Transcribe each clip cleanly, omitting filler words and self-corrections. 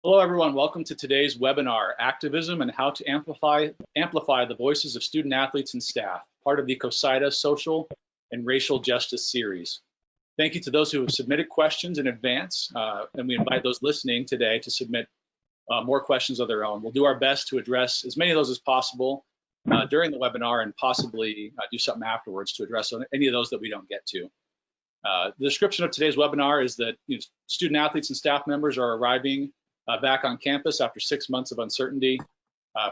Hello, everyone. Welcome to today's webinar, Activism and How to Amplify the Voices of Student Athletes and Staff, part of the CoSIDA Social and Racial Justice Series. Thank you to those who have submitted questions in advance, and we invite those listening today to submit more questions of their own. We'll do our best to address as many of those as possible during the webinar and possibly do something afterwards to address any of those that we don't get to. The description of today's webinar is that student athletes and staff members are arriving back on campus after 6 months of uncertainty.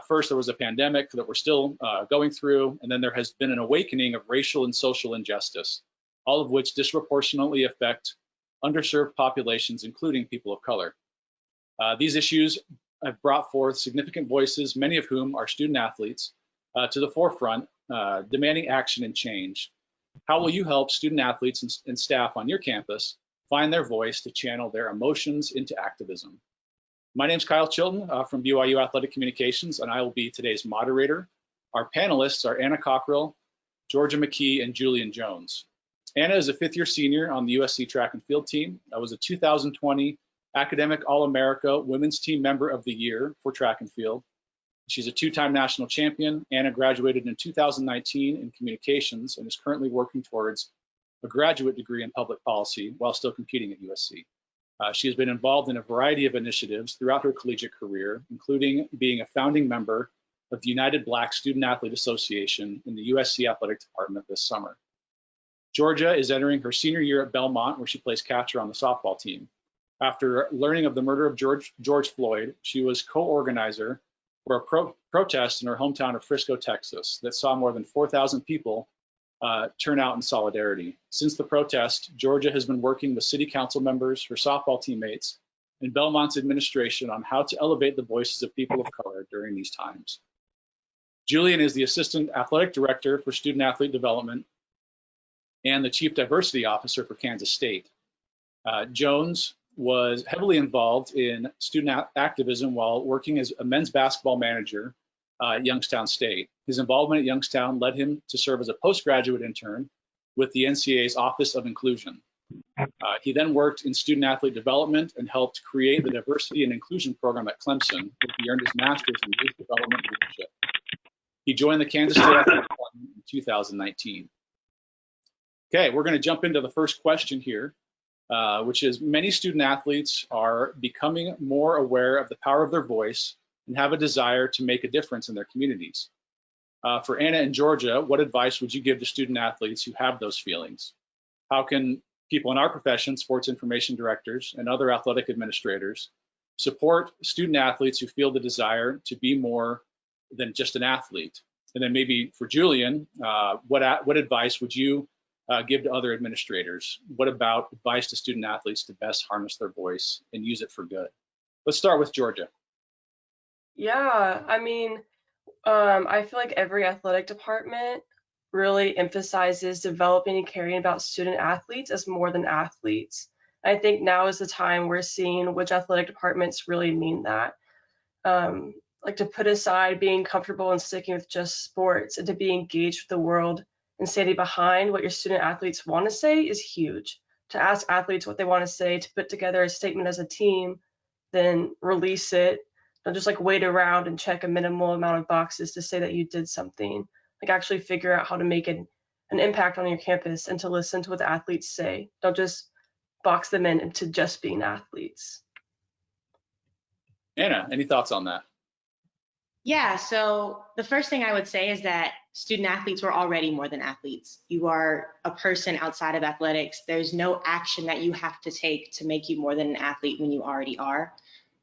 First, there was a pandemic that we're still going through, and then there has been an awakening of racial and social injustice, all of which disproportionately affect underserved populations, including people of color. These issues have brought forth significant voices, many of whom are student athletes, to the forefront, demanding action and change. How will you help student athletes and staff on your campus find their voice to channel their emotions into activism? My name is Kyle Chilton from BYU Athletic Communications, and I will be today's moderator. Our panelists are Anna Cockrell, Georgia McKee, and Julian Jones. Anna is a fifth-year senior on the USC track and field team. I was a 2020 Academic All-America Women's Team Member of the Year for track and field. She's a two-time national champion. Anna graduated in 2019 in communications and is currently working towards a graduate degree in public policy while still competing at USC. She has been involved in a variety of initiatives throughout her collegiate career, including being a founding member of the United Black Student Athlete Association in the USC Athletic Department this summer. Georgia is entering her senior year at Belmont, where she plays catcher on the softball team. After learning of the murder of George Floyd, she was co-organizer for a protest in her hometown of Frisco, Texas, that saw more than 4,000 people turn out in solidarity. Since the protest, Georgia has been working with city council members, her softball teammates, and Belmont's administration on how to elevate the voices of people of color during these times. Julian is the Assistant Athletic Director for Student Athlete Development and the Chief Diversity Officer for Kansas State. Jones was heavily involved in student activism while working as a men's basketball manager at Youngstown State. His involvement at Youngstown led him to serve as a postgraduate intern with the NCAA's Office of Inclusion. He then worked in student athlete development and helped create the Diversity and Inclusion program at Clemson, where he earned his master's in youth development leadership. He joined the Kansas State Athletic Department in 2019. Okay, we're going to jump into the first question here, which is many student athletes are becoming more aware of the power of their voice and have a desire to make a difference in their communities. For Anna and Georgia, what advice would you give to student athletes who have those feelings? How can people in our profession, sports information directors and other athletic administrators, support student athletes who feel the desire to be more than just an athlete? And then maybe for Julian, what advice would you give to other administrators? What about advice to student athletes to best harness their voice and use it for good? Let's start with Georgia. Yeah, I mean, I feel like every athletic department really emphasizes developing and caring about student athletes as more than athletes. I think now is the time we're seeing which athletic departments really mean that. Like to put aside being comfortable and sticking with just sports and to be engaged with the world and standing behind what your student athletes want to say is huge. To ask athletes what they want to say, to put together a statement as a team, then release it. Don't just like wait around and check a minimal amount of boxes to say that you did something. Like actually figure out how to make an impact on your campus and to listen to what the athletes say. Don't just box them into just being athletes. Anna, any thoughts on that? Yeah, so the first thing I would say is that student athletes were already more than athletes. You are a person outside of athletics. There's no action that you have to take to make you more than an athlete when you already are.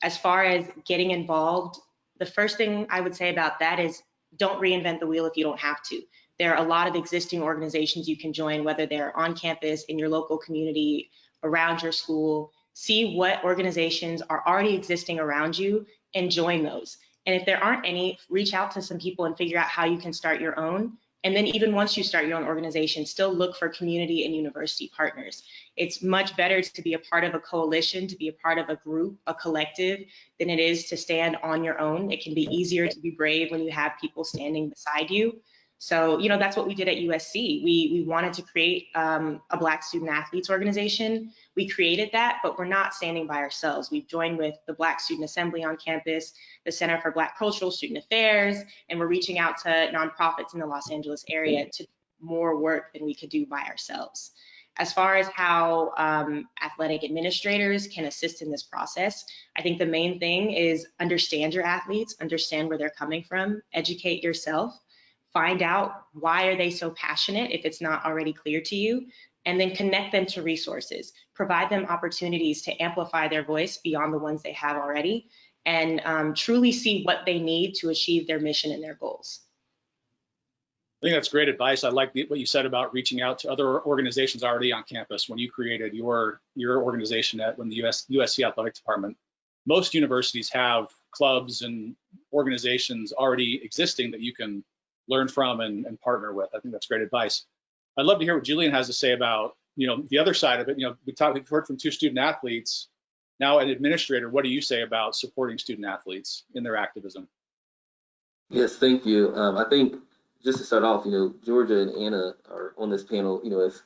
As far as getting involved, the first thing I would say about that is don't reinvent the wheel if you don't have to. There are a lot of existing organizations you can join, whether they're on campus, in your local community, around your school. See what organizations are already existing around you and join those. And if there aren't any, reach out to some people and figure out how you can start your own. And then even once you start your own organization, still look for community and university partners. It's much better to be a part of a coalition, to be a part of a group, a collective, than it is to stand on your own. It can be easier to be brave when you have people standing beside you. So, you know, that's what we did at USC. We wanted to create a Black student athletes organization. We created that, but we're not standing by ourselves. We've joined with the Black Student Assembly on campus, the Center for Black Cultural Student Affairs, and we're reaching out to nonprofits in the Los Angeles area to do more work than we could do by ourselves. As far as how athletic administrators can assist in this process, I think the main thing is understand your athletes, understand where they're coming from, educate yourself, find out why are they so passionate if it's not already clear to you, and then connect them to resources, provide them opportunities to amplify their voice beyond the ones they have already, and truly see what they need to achieve their mission and their goals. I think that's great advice. I like what you said about reaching out to other organizations already on campus. When you created your organization when the USC Athletic Department, most universities have clubs and organizations already existing that you can learn from and partner with. I think that's great advice. I'd love to hear what Julian has to say about, you know, the other side of it. You know, we've heard from 2 student athletes. Now, an administrator, what do you say about supporting student athletes in their activism? Yes, thank you. I think just to start off, you know, Georgia and Anna are on this panel, you know, as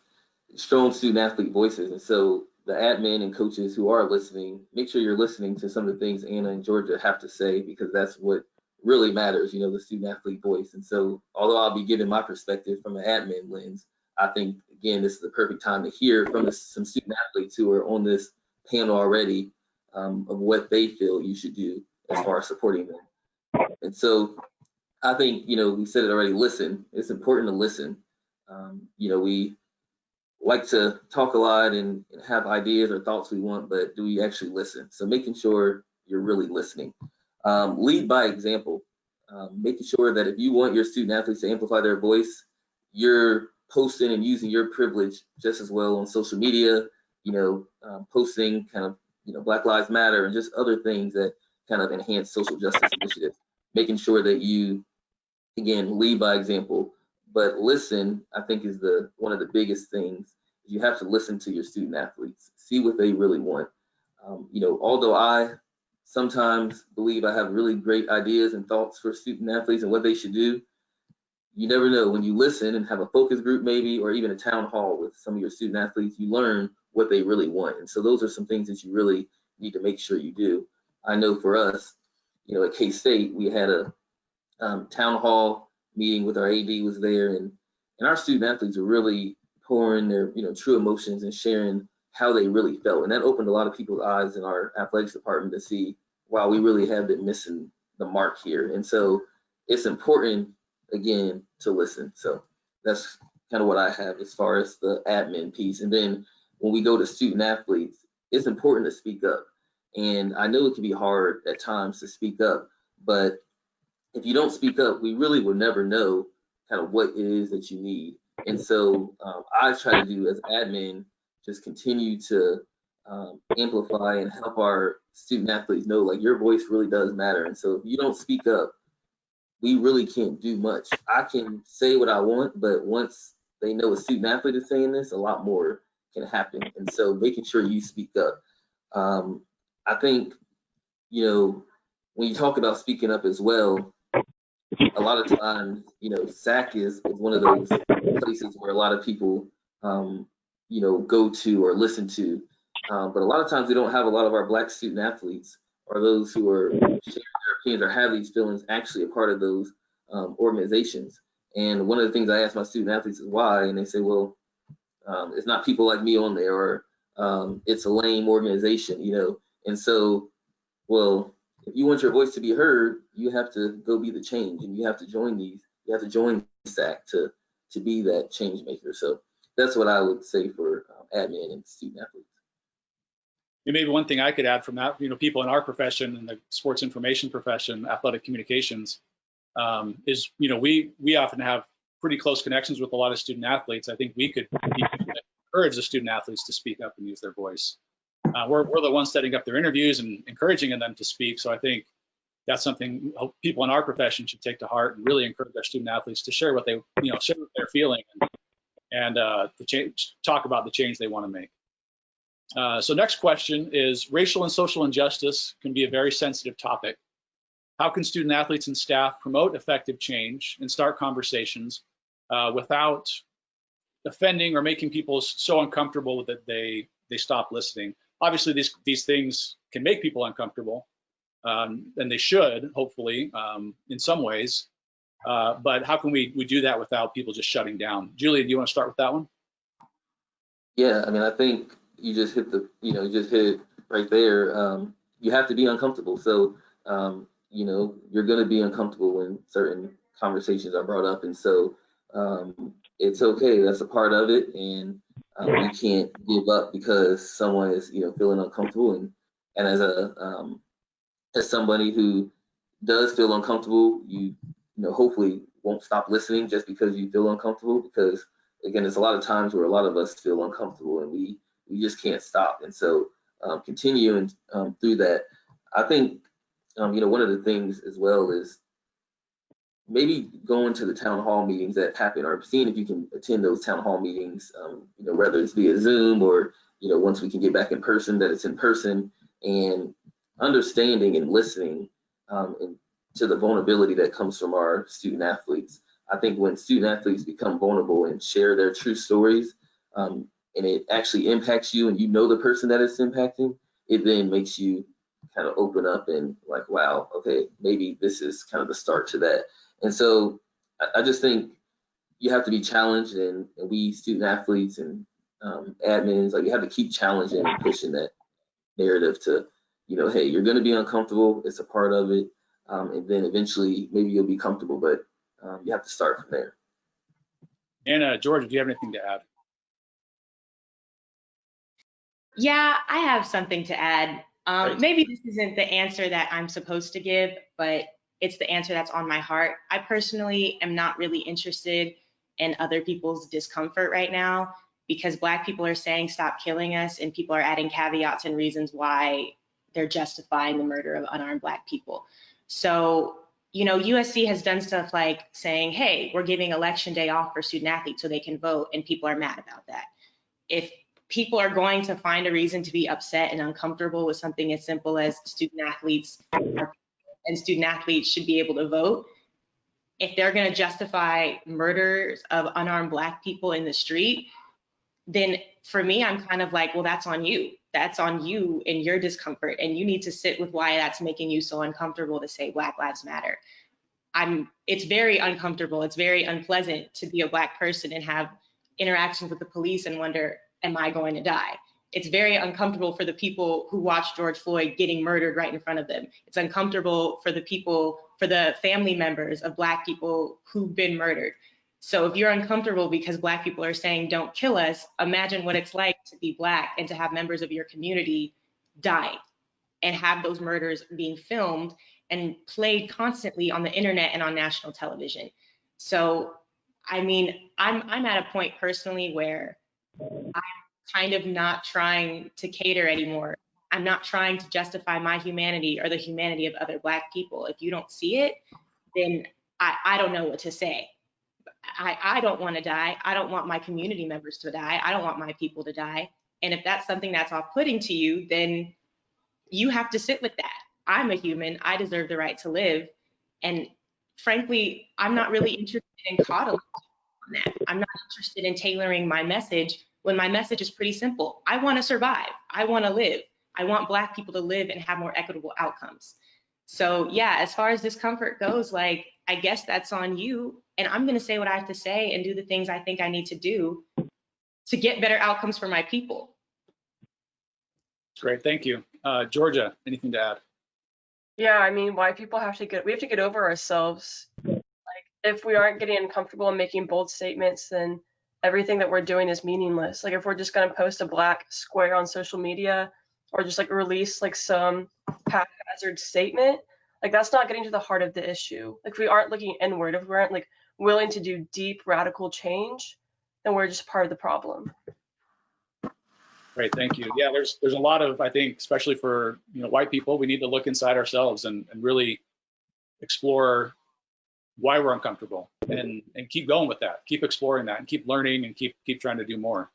strong student athlete voices. And so the admin and coaches who are listening, make sure you're listening to some of the things Anna and Georgia have to say, because that's what really matters, you know, the student athlete voice. And so although I'll be giving my perspective from an admin lens, I think, again, this is the perfect time to hear from some student athletes who are on this panel already of what they feel you should do as far as supporting them. And so I think, you know, we said it already, listen. It's important to listen. You know, we like to talk a lot and have ideas or thoughts we want, but do we actually listen? So making sure you're really listening. Lead by example, making sure that if you want your student athletes to amplify their voice, you're posting and using your privilege just as well on social media, you know, posting kind of, you know, Black Lives Matter and just other things that kind of enhance social justice initiatives, making sure that you, again, lead by example, but listen, I think is one of the biggest things. You have to listen to your student athletes, see what they really want. You know, although I sometimes believe I have really great ideas and thoughts for student athletes and what they should do, you never know. When you listen and have a focus group maybe, or even a town hall with some of your student athletes, you learn what they really want. And so those are some things that you really need to make sure you do. I know for us, you know, at K-State, we had a town hall meeting with our AD was there, and our student athletes are really pouring their, you know, true emotions and sharing how they really felt. And that opened a lot of people's eyes in our athletics department to see, wow, we really have been missing the mark here. And so it's important, again, to listen. So that's kind of what I have as far as the admin piece. And then when we go to student athletes, it's important to speak up. And I know it can be hard at times to speak up, but if you don't speak up, we really will never know kind of what it is that you need. And so I try to do as admin, just continue to amplify and help our student athletes know, like, your voice really does matter. And so if you don't speak up, we really can't do much. I can say what I want, but once they know a student athlete is saying this, a lot more can happen. And so making sure you speak up. I think, you know, when you talk about speaking up as well, a lot of times, you know, SAC is one of those places where a lot of people, you know, go to or listen to. But a lot of times we don't have a lot of our Black student athletes or those who are sharing their opinions or have these feelings actually a part of those organizations. And one of the things I ask my student athletes is why, and they say, well, it's not people like me on there, or it's a lame organization, you know. And so, well, if you want your voice to be heard, you have to go be the change, and you have to join SAC to be that change maker. So that's what I would say for admin and student athletes. And maybe one thing I could add from that, you know, people in our profession, in the sports information profession, athletic communications, is, you know, we often have pretty close connections with a lot of student athletes. I think we could encourage the student athletes to speak up and use their voice. We're the ones setting up their interviews and encouraging them to speak. So I think that's something people in our profession should take to heart and really encourage their student athletes to share what they, you know, share what they're feeling and talk about the change they want to make. So next question is, racial and social injustice can be a very sensitive topic. How can student athletes and staff promote effective change and start conversations without offending or making people so uncomfortable that they stop listening? Obviously, these things can make people uncomfortable, and they should, hopefully, in some ways. But how can we do that without people just shutting down? Julian, do you want to start with that one? Yeah, I mean, I think you just hit you just hit it right there. You have to be uncomfortable. So, you're going to be uncomfortable when certain conversations are brought up. And so it's okay. That's a part of it. And you can't give up because someone is, feeling uncomfortable. And as somebody who does feel uncomfortable, you hopefully won't stop listening just because you feel uncomfortable, because again, there's a lot of times where a lot of us feel uncomfortable and we just can't stop. And so continuing through that, I think one of the things as well is maybe going to the town hall meetings that happen, or seeing if you can attend those town hall meetings, whether it's via Zoom or once we can get back in person, that it's in person, and understanding and listening and to the vulnerability that comes from our student athletes. I think when student athletes become vulnerable and share their true stories, and it actually impacts you, and the person that it's impacting, it then makes you kind of open up and like, wow, okay, maybe this is kind of the start to that. And so I just think you have to be challenged, and we student athletes and admins, like, you have to keep challenging and pushing that narrative to, hey, you're going to be uncomfortable. It's a part of it. And then eventually maybe you'll be comfortable, but you have to start from there. And Georgia, do you have anything to add? Yeah, I have something to add. Maybe this isn't the answer that I'm supposed to give, but it's the answer that's on my heart. I personally am not really interested in other people's discomfort right now, because Black people are saying stop killing us, and people are adding caveats and reasons why they're justifying the murder of unarmed Black people. So, USC has done stuff like saying, hey, we're giving election day off for student athletes so they can vote, and people are mad about that. If people are going to find a reason to be upset and uncomfortable with something as simple as student athletes should be able to vote, if they're going to justify murders of unarmed Black people in the street, then for me, I'm kind of like, well, that's on you. That's on you and your discomfort, and you need to sit with why that's making you so uncomfortable to say Black Lives Matter. It's very uncomfortable. It's very unpleasant to be a Black person and have interactions with the police and wonder, am I going to die? It's very uncomfortable for the people who watched George Floyd getting murdered right in front of them. It's uncomfortable for the family members of Black people who've been murdered. So if you're uncomfortable because Black people are saying, don't kill us, imagine what it's like to be Black and to have members of your community die and have those murders being filmed and played constantly on the internet and on national television. So, I mean, I'm at a point personally where I'm kind of not trying to cater anymore. I'm not trying to justify my humanity or the humanity of other Black people. If you don't see it, then I don't know what to say. I don't want to die. I don't want my community members to die. I don't want my people to die. And if that's something that's off-putting to you, then you have to sit with that. I'm a human. I deserve the right to live. And frankly, I'm not really interested in coddling on that. I'm not interested in tailoring my message when my message is pretty simple. I want to survive. I want to live. I want Black people to live and have more equitable outcomes. So yeah, as far as discomfort goes, like, I guess that's on you. And I'm going to say what I have to say and do the things I think I need to do to get better outcomes for my people. Great, thank you. Georgia, anything to add? Yeah, I mean, we have to get over ourselves. Like, if we aren't getting uncomfortable and making bold statements, then everything that we're doing is meaningless. Like, if we're just gonna post a Black square on social media, or just like release like some haphazard statement, like, that's not getting to the heart of the issue. Like, if we aren't looking inward, if we aren't like willing to do deep radical change, then we're just part of the problem. Great, thank you. Yeah, there's a lot of, I think, especially for white people, we need to look inside ourselves and really explore why we're uncomfortable and keep going with that, keep exploring that, and keep learning and keep trying to do more.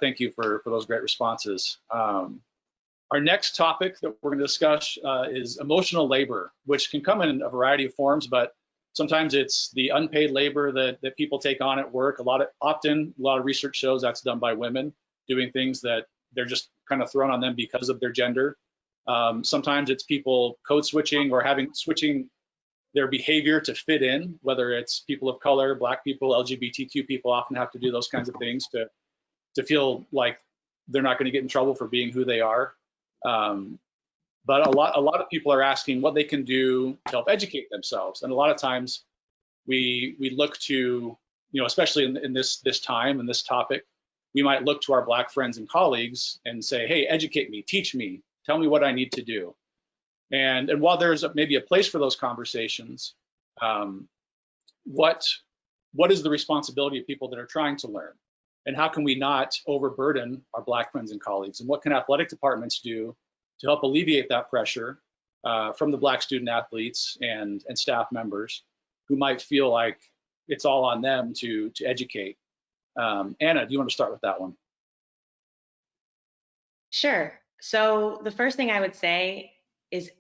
Thank you for those great responses. Our Our next topic that we're going to discuss is emotional labor, which can come in a variety of forms, but sometimes it's the unpaid labor that people take on at work. Often, a lot of research shows that's done by women doing things that they're just kind of thrown on them because of their gender. Sometimes it's people code switching or switching their behavior to fit in, whether it's people of color, Black people, LGBTQ people often have to do those kinds of things to feel like they're not going to get in trouble for being who they are. But a lot of people are asking what they can do to help educate themselves, and a lot of times we look to, especially in this time and this topic, we might look to our Black friends and colleagues and say, hey, educate me, teach me, tell me what I need to do. And while there's maybe a place for those conversations, what is the responsibility of people that are trying to learn? And how can we not overburden our Black friends and colleagues? And what can athletic departments do to help alleviate that pressure from the Black student athletes and staff members who might feel like it's all on them to educate? Anna, do you want to start with that one? Sure. So the first thing I would say is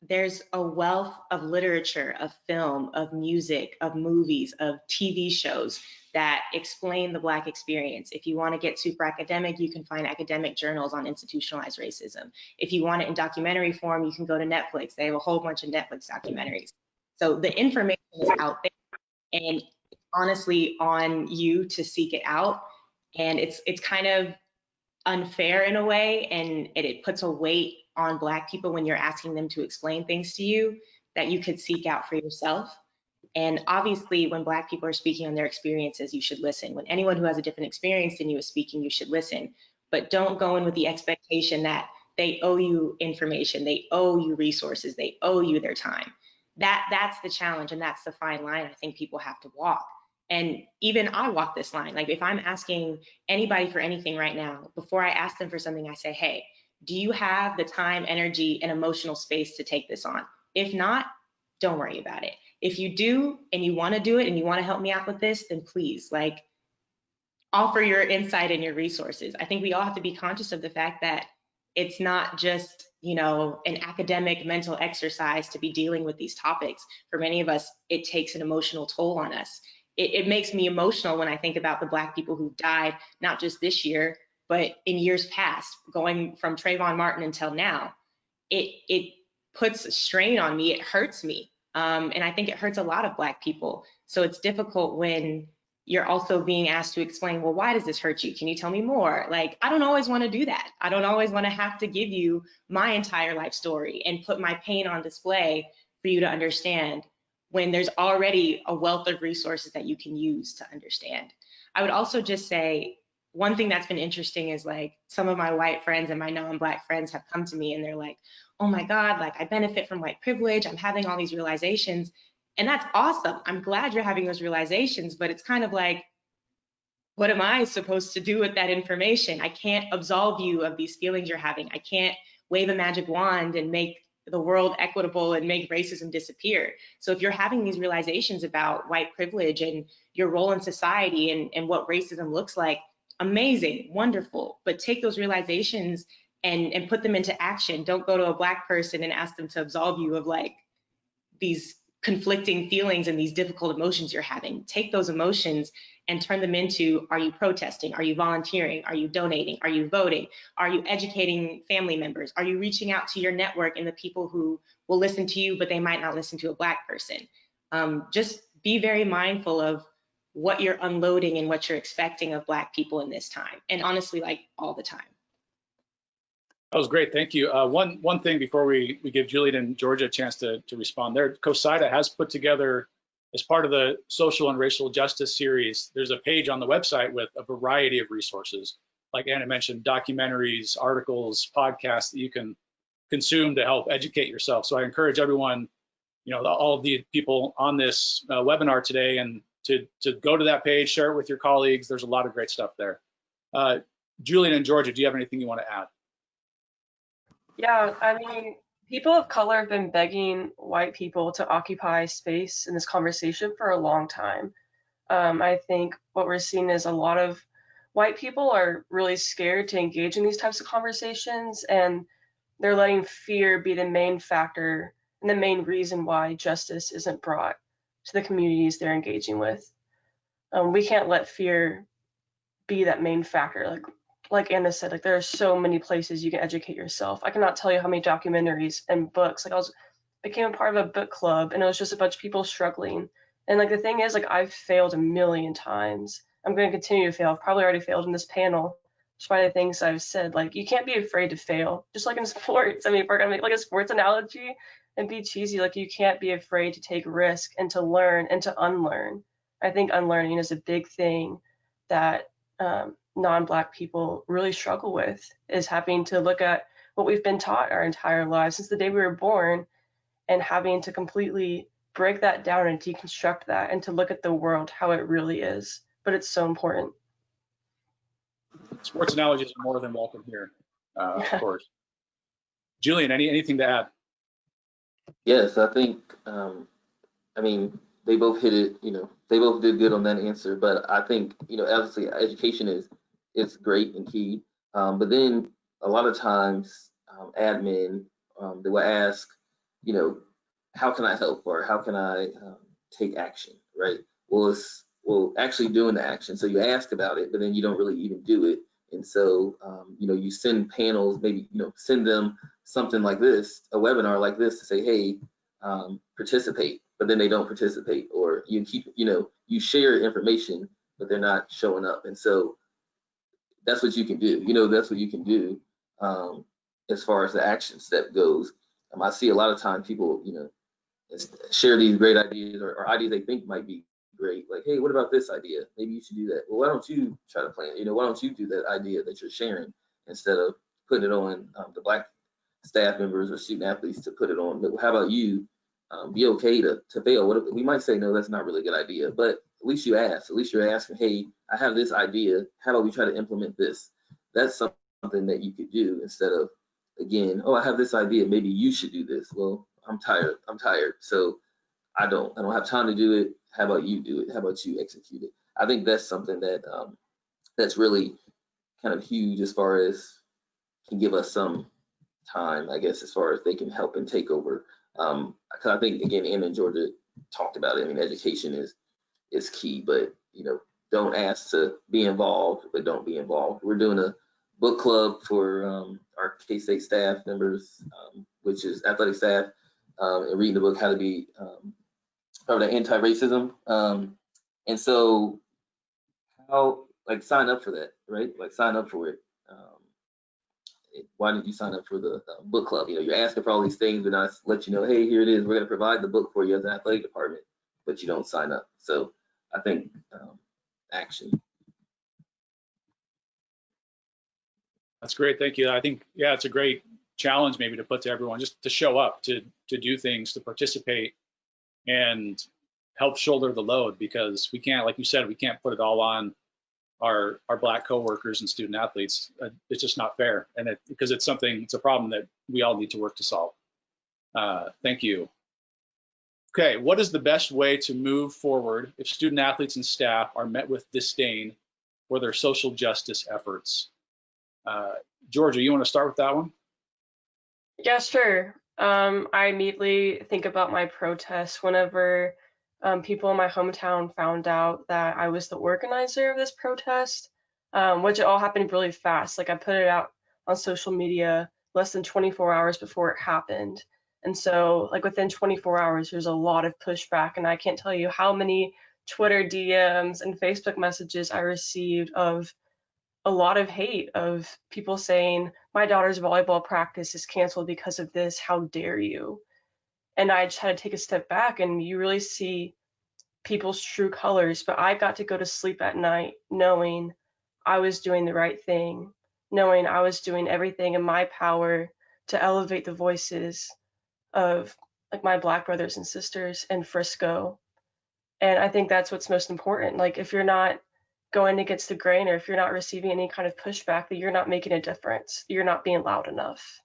there's a wealth of literature, of film, of music, of movies, of TV shows that explain the Black experience. If you want to get super academic, you can find academic journals on institutionalized racism. If you want it in documentary form, you can go to Netflix. They have a whole bunch of Netflix documentaries. So the information is out there, and it's honestly on you to seek it out. And it's kind of unfair in a way, and it puts a weight on Black people when you're asking them to explain things to you that you could seek out for yourself. And obviously, when Black people are speaking on their experiences, you should listen. When anyone who has a different experience than you is speaking, you should listen. But don't go in with the expectation that they owe you information, they owe you resources, they owe you their time. That's the challenge, and that's the fine line I think people have to walk. And even I walk this line. Like, if I'm asking anybody for anything right now, before I ask them for something, I say, hey, do you have the time, energy, and emotional space to take this on? If not, don't worry about it. If you do, and you want to do it, and you want to help me out with this, then please, offer your insight and your resources. I think we all have to be conscious of the fact that it's not just, an academic mental exercise to be dealing with these topics. For many of us, it takes an emotional toll on us. It makes me emotional when I think about the Black people who died, not just this year, but in years past, going from Trayvon Martin until now. It puts a strain on me, it hurts me. And I think it hurts a lot of Black people. So it's difficult when you're also being asked to explain, well, why does this hurt you? Can you tell me more? I don't always want to do that. I don't always want to have to give you my entire life story and put my pain on display for you to understand, when there's already a wealth of resources that you can use to understand. I would also just say, one thing that's been interesting is some of my white friends and my non-Black friends have come to me and they're like, oh my God, I benefit from white privilege. I'm having all these realizations. And that's awesome. I'm glad you're having those realizations, but it's kind of like, what am I supposed to do with that information? I can't absolve you of these feelings you're having. I can't wave a magic wand and make the world equitable and make racism disappear. So if you're having these realizations about white privilege and your role in society and what racism looks like, amazing, wonderful, but take those realizations and put them into action. Don't go to a Black person and ask them to absolve you of these conflicting feelings and these difficult emotions you're having. Take those emotions and turn them into, are you protesting? Are you volunteering? Are you donating? Are you voting? Are you educating family members? Are you reaching out to your network and the people who will listen to you, but they might not listen to a Black person? Just be very mindful of what you're unloading and what you're expecting of Black people in this time. And honestly, all the time. That was great, thank you. One thing before we give Julian and Georgia a chance to respond there, CoSIDA has put together, as part of the social and racial justice series, there's a page on the website with a variety of resources. Like Anna mentioned, documentaries, articles, podcasts that you can consume to help educate yourself. So I encourage everyone, all of the people on this webinar today, and to go to that page, share it with your colleagues. There's a lot of great stuff there. Julian and Georgia, do you have anything you want to add? Yeah, I mean, people of color have been begging white people to occupy space in this conversation for a long time. I think what we're seeing is a lot of white people are really scared to engage in these types of conversations, and they're letting fear be the main factor and the main reason why justice isn't brought to the communities they're engaging with. We can't let fear be that main factor. Like Anna said, like there are so many places you can educate yourself. I cannot tell you how many documentaries and books. Like I became a part of a book club, and it was just a bunch of people struggling. And like the thing is, like I've failed a million times. I'm going to continue to fail. I've probably already failed in this panel, despite the things I've said. Like you can't be afraid to fail, just like in sports. I mean, if we're gonna make like a sports analogy and be cheesy, like you can't be afraid to take risk and to learn and to unlearn. I think unlearning is a big thing that non-Black people really struggle with, is having to look at what we've been taught our entire lives since the day we were born, and having to completely break that down and deconstruct that and to look at the world how it really is. But it's so important. Sports analogies are more than welcome here, of course. Julian, anything to add? Yes, I think, I mean, they both hit it, you know, they both did good on that answer, but I think, you know, obviously education is great and key, but then a lot of times admin, they will ask, you know, how can I help, or how can I take action, right? Well, actually doing the action. So you ask about it, but then you don't really even do it. And so, you know, you send panels, maybe, you know, send them something like this, a webinar like this, to say, hey, participate, but then they don't participate, or you keep, you know, you share information, but they're not showing up. And so that's what you can do. You know, that's what you can do as far as the action step goes. I see a lot of times people, you know, share these great ideas or ideas they think might be great. Like, hey, what about this idea? Maybe you should do that. Well, why don't you try to plan it? You know, why don't you do that idea that you're sharing instead of putting it on the Black staff members or student athletes to put it on? But how about you be okay to fail? What if, we might say, no, that's not really a good idea, but at least you ask. At least you're asking, hey, I have this idea. How about we try to implement this? That's something that you could do instead of, again, oh, I have this idea. Maybe you should do this. Well, I'm tired. So I don't have time to do it. How about you do it? How about you execute it? I think that's something that that's really kind of huge as far as can give us some time, I guess, as far as they can help and take over. Because I think, again, Anna and Georgia talked about it. I mean, education is key, but, you know, don't ask to be involved, but don't be involved. We're doing a book club for our K-State staff members, which is athletic staff, and reading the book, How to Be Anti-Racism. And so how, like, sign up for that, right? Like, sign up for it. Why did you sign up for the book club? You know, you're asking for all these things, and I let you know, hey, here it is. We're going to provide the book for you as an athletic department, but you don't sign up. So I think action. That's great. Thank you. I think, yeah, it's a great challenge maybe to put to everyone, just to show up, to do things, to participate, and help shoulder the load, because we can't, like you said, we can't put it all on our Black coworkers and student athletes. It's just not fair, and because it's a problem that we all need to work to solve. Thank you. Okay, what is the best way to move forward if student athletes and staff are met with disdain for their social justice efforts? Georgia, you want to start with that one? Yeah, sure. I immediately think about my protests whenever people in my hometown found out that I was the organizer of this protest, which it all happened really fast. Like I put it out on social media less than 24 hours before it happened. And so like within 24 hours, there's a lot of pushback, and I can't tell you how many Twitter DMs and Facebook messages I received of a lot of hate, of people saying, my daughter's volleyball practice is canceled because of this, how dare you? And I just had to take a step back, and you really see people's true colors. But I got to go to sleep at night knowing I was doing the right thing, knowing I was doing everything in my power to elevate the voices of like my Black brothers and sisters in Frisco. And I think that's what's most important. Like if you're not going against the grain, or if you're not receiving any kind of pushback, that you're not making a difference, you're not being loud enough.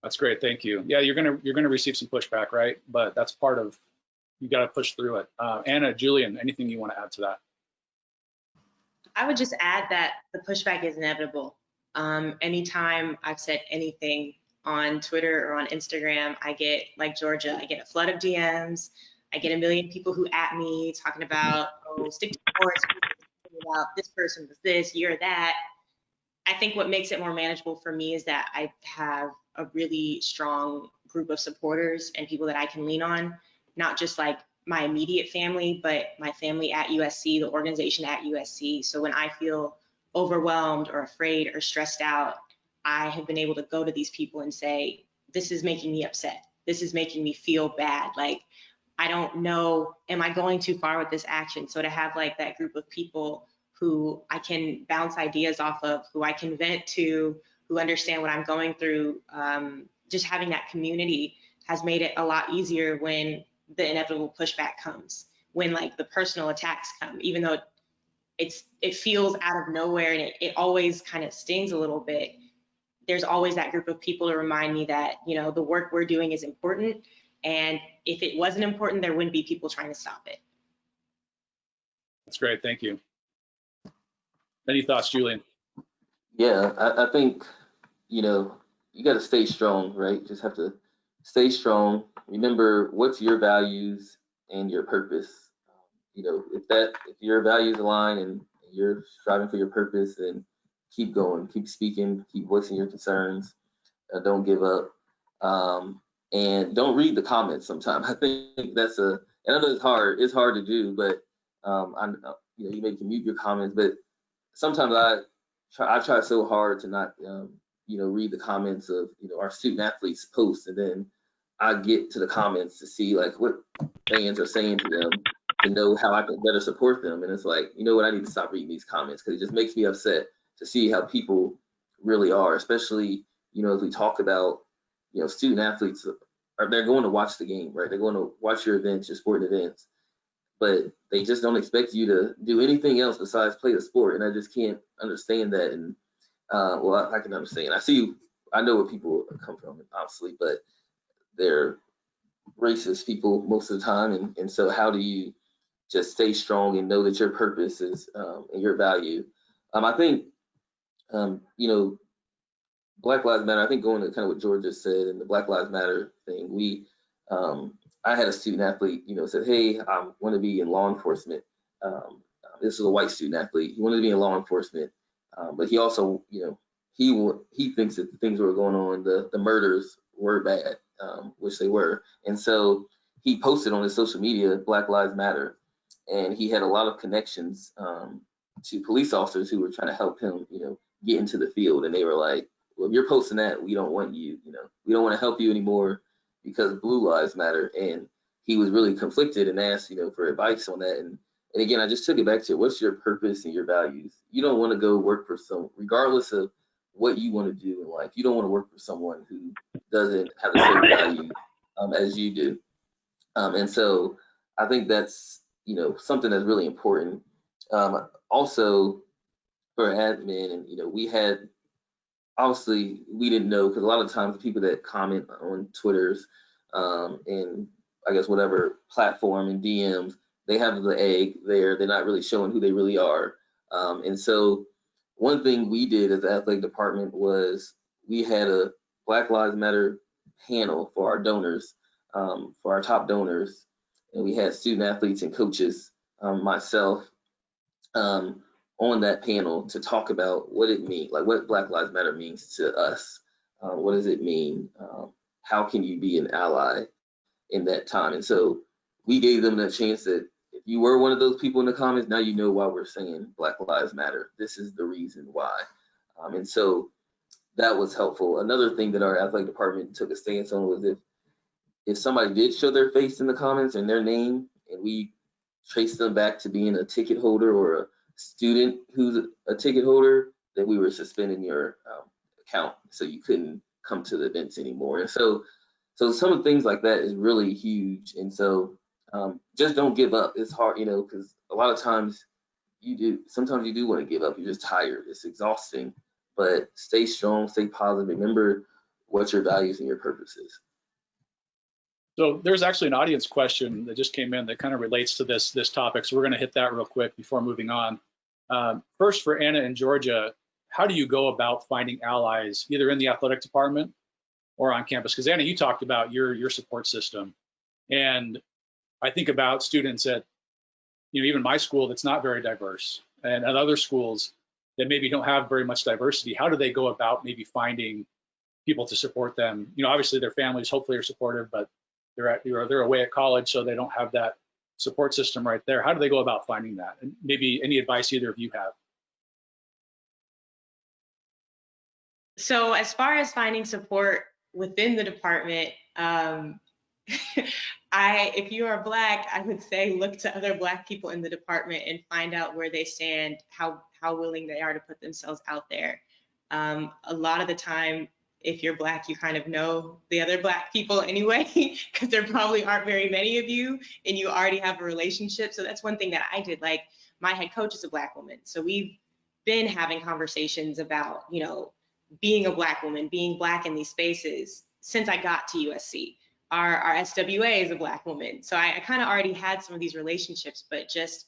That's great. Thank you. Yeah, you're gonna receive some pushback, right? But that's part of, you got to push through it. Anna, Julian, anything you want to add to that? I would just add that the pushback is inevitable. Anytime I've said anything on Twitter or on Instagram, I get, like Georgia, I get a flood of DMs. I get a million people who at me talking about, oh, stick to sports, about this person was this, you're that. I think what makes it more manageable for me is that I have a really strong group of supporters and people that I can lean on, not just like my immediate family, but my family at USC, the organization at USC. So when I feel overwhelmed or afraid or stressed out, I have been able to go to these people and say, this is making me upset. This is making me feel bad. Like, I don't know, am I going too far with this action? So to have like that group of people who I can bounce ideas off of, who I can vent to, who understand what I'm going through, just having that community has made it a lot easier when the inevitable pushback comes, when like the personal attacks come, even though it feels out of nowhere and it always kind of stings a little bit. There's always that group of people to remind me that, you know, the work we're doing is important. And if it wasn't important, there wouldn't be people trying to stop it. That's great. Thank you. Any thoughts, Julian? Yeah, I think, you know, you got to stay strong, right? Just have to stay strong. Remember what's your values and your purpose. You know, if your values align and you're striving for your purpose, then keep going, keep speaking, keep voicing your concerns. Don't give up, and don't read the comments. Sometimes I think that's and I know it's hard. It's hard to do, but you know, you maybe can mute your comments, but sometimes I try so hard to not you know, read the comments of, you know, our student athletes posts, and then I get to the comments to see like what fans are saying to them, to know how I can better support them. And it's like, you know what, I need to stop reading these comments because it just makes me upset to see how people really are, especially, you know, as we talk about, you know, student athletes they're going to watch the game, right? They're going to watch your events, your sporting events, but they just don't expect you to do anything else besides play the sport. And I just can't understand that. And well, I can understand. I know where people come from, obviously, but they're racist people most of the time. And so how do you just stay strong and know that your purpose is and your value? I think, you know, Black Lives Matter, I think going to kind of what George just said and the Black Lives Matter thing, I had a student athlete, you know, said, hey, I want to be in law enforcement. This is a white student athlete. He wanted to be in law enforcement, but he also, you know, he thinks that the things that were going on, the murders were bad, which they were. And so he posted on his social media, Black Lives Matter. And he had a lot of connections to police officers who were trying to help him, you know, get into the field. And they were like, well, if you're posting that, we don't want you, you know, we don't want to help you anymore because Blue Lives Matter. And he was really conflicted and asked, you know, for advice on that. And again, I just took it back to what's your purpose and your values. You don't want to go work for regardless of what you want to do in life, you don't want to work for someone who doesn't have the same value as you do. And so I think that's, you know, something that's really important. Also for admin, and, you know, we had, obviously we didn't know, because a lot of times the people that comment on Twitters and I guess whatever platform and DMs, they have the egg there. They're not really showing who they really are. And so one thing we did as the athletic department was we had a Black Lives Matter panel for our donors, for our top donors. And we had student athletes and coaches, myself, on that panel to talk about what it means, like what Black Lives Matter means to us. What does it mean? How can you be an ally in that time? And so we gave them the chance that if you were one of those people in the comments, now you know why we're saying Black Lives Matter. This is the reason why. And so that was helpful. Another thing that our athletic department took a stance on was if somebody did show their face in the comments and their name, and we traced them back to being a ticket holder or a student who's a ticket holder, then we were suspending your account, so you couldn't come to the events anymore. And so some of the things like that is really huge. And so just don't give up. It's hard, you know, because a lot of times sometimes you do want to give up. You're just tired. It's exhausting. But stay strong, stay positive. Remember what your values and your purpose is. So there's actually an audience question that just came in that kind of relates to this topic. So we're going to hit that real quick before moving on. First, for Anna and Georgia, how do you go about finding allies either in the athletic department or on campus? Because Anna, you talked about your support system, and I think about students at, you know, even my school that's not very diverse, and at other schools that maybe don't have very much diversity. How do they go about maybe finding people to support them? You know, obviously their families hopefully are supportive, but they're away at college, so they don't have that support system right there. How do they go about finding that? And maybe any advice either of you have? So as far as finding support within the department, if you are Black, I would say look to other Black people in the department and find out where they stand, how willing they are to put themselves out there. A lot of the time, if you're Black, you kind of know the other Black people anyway, because there probably aren't very many of you, and you already have a relationship. So that's one thing that I did. Like, my head coach is a Black woman, so we've been having conversations about, you know, being a Black woman, being Black in these spaces since I got to USC. Our SWA is a Black woman. So I kind of already had some of these relationships, but just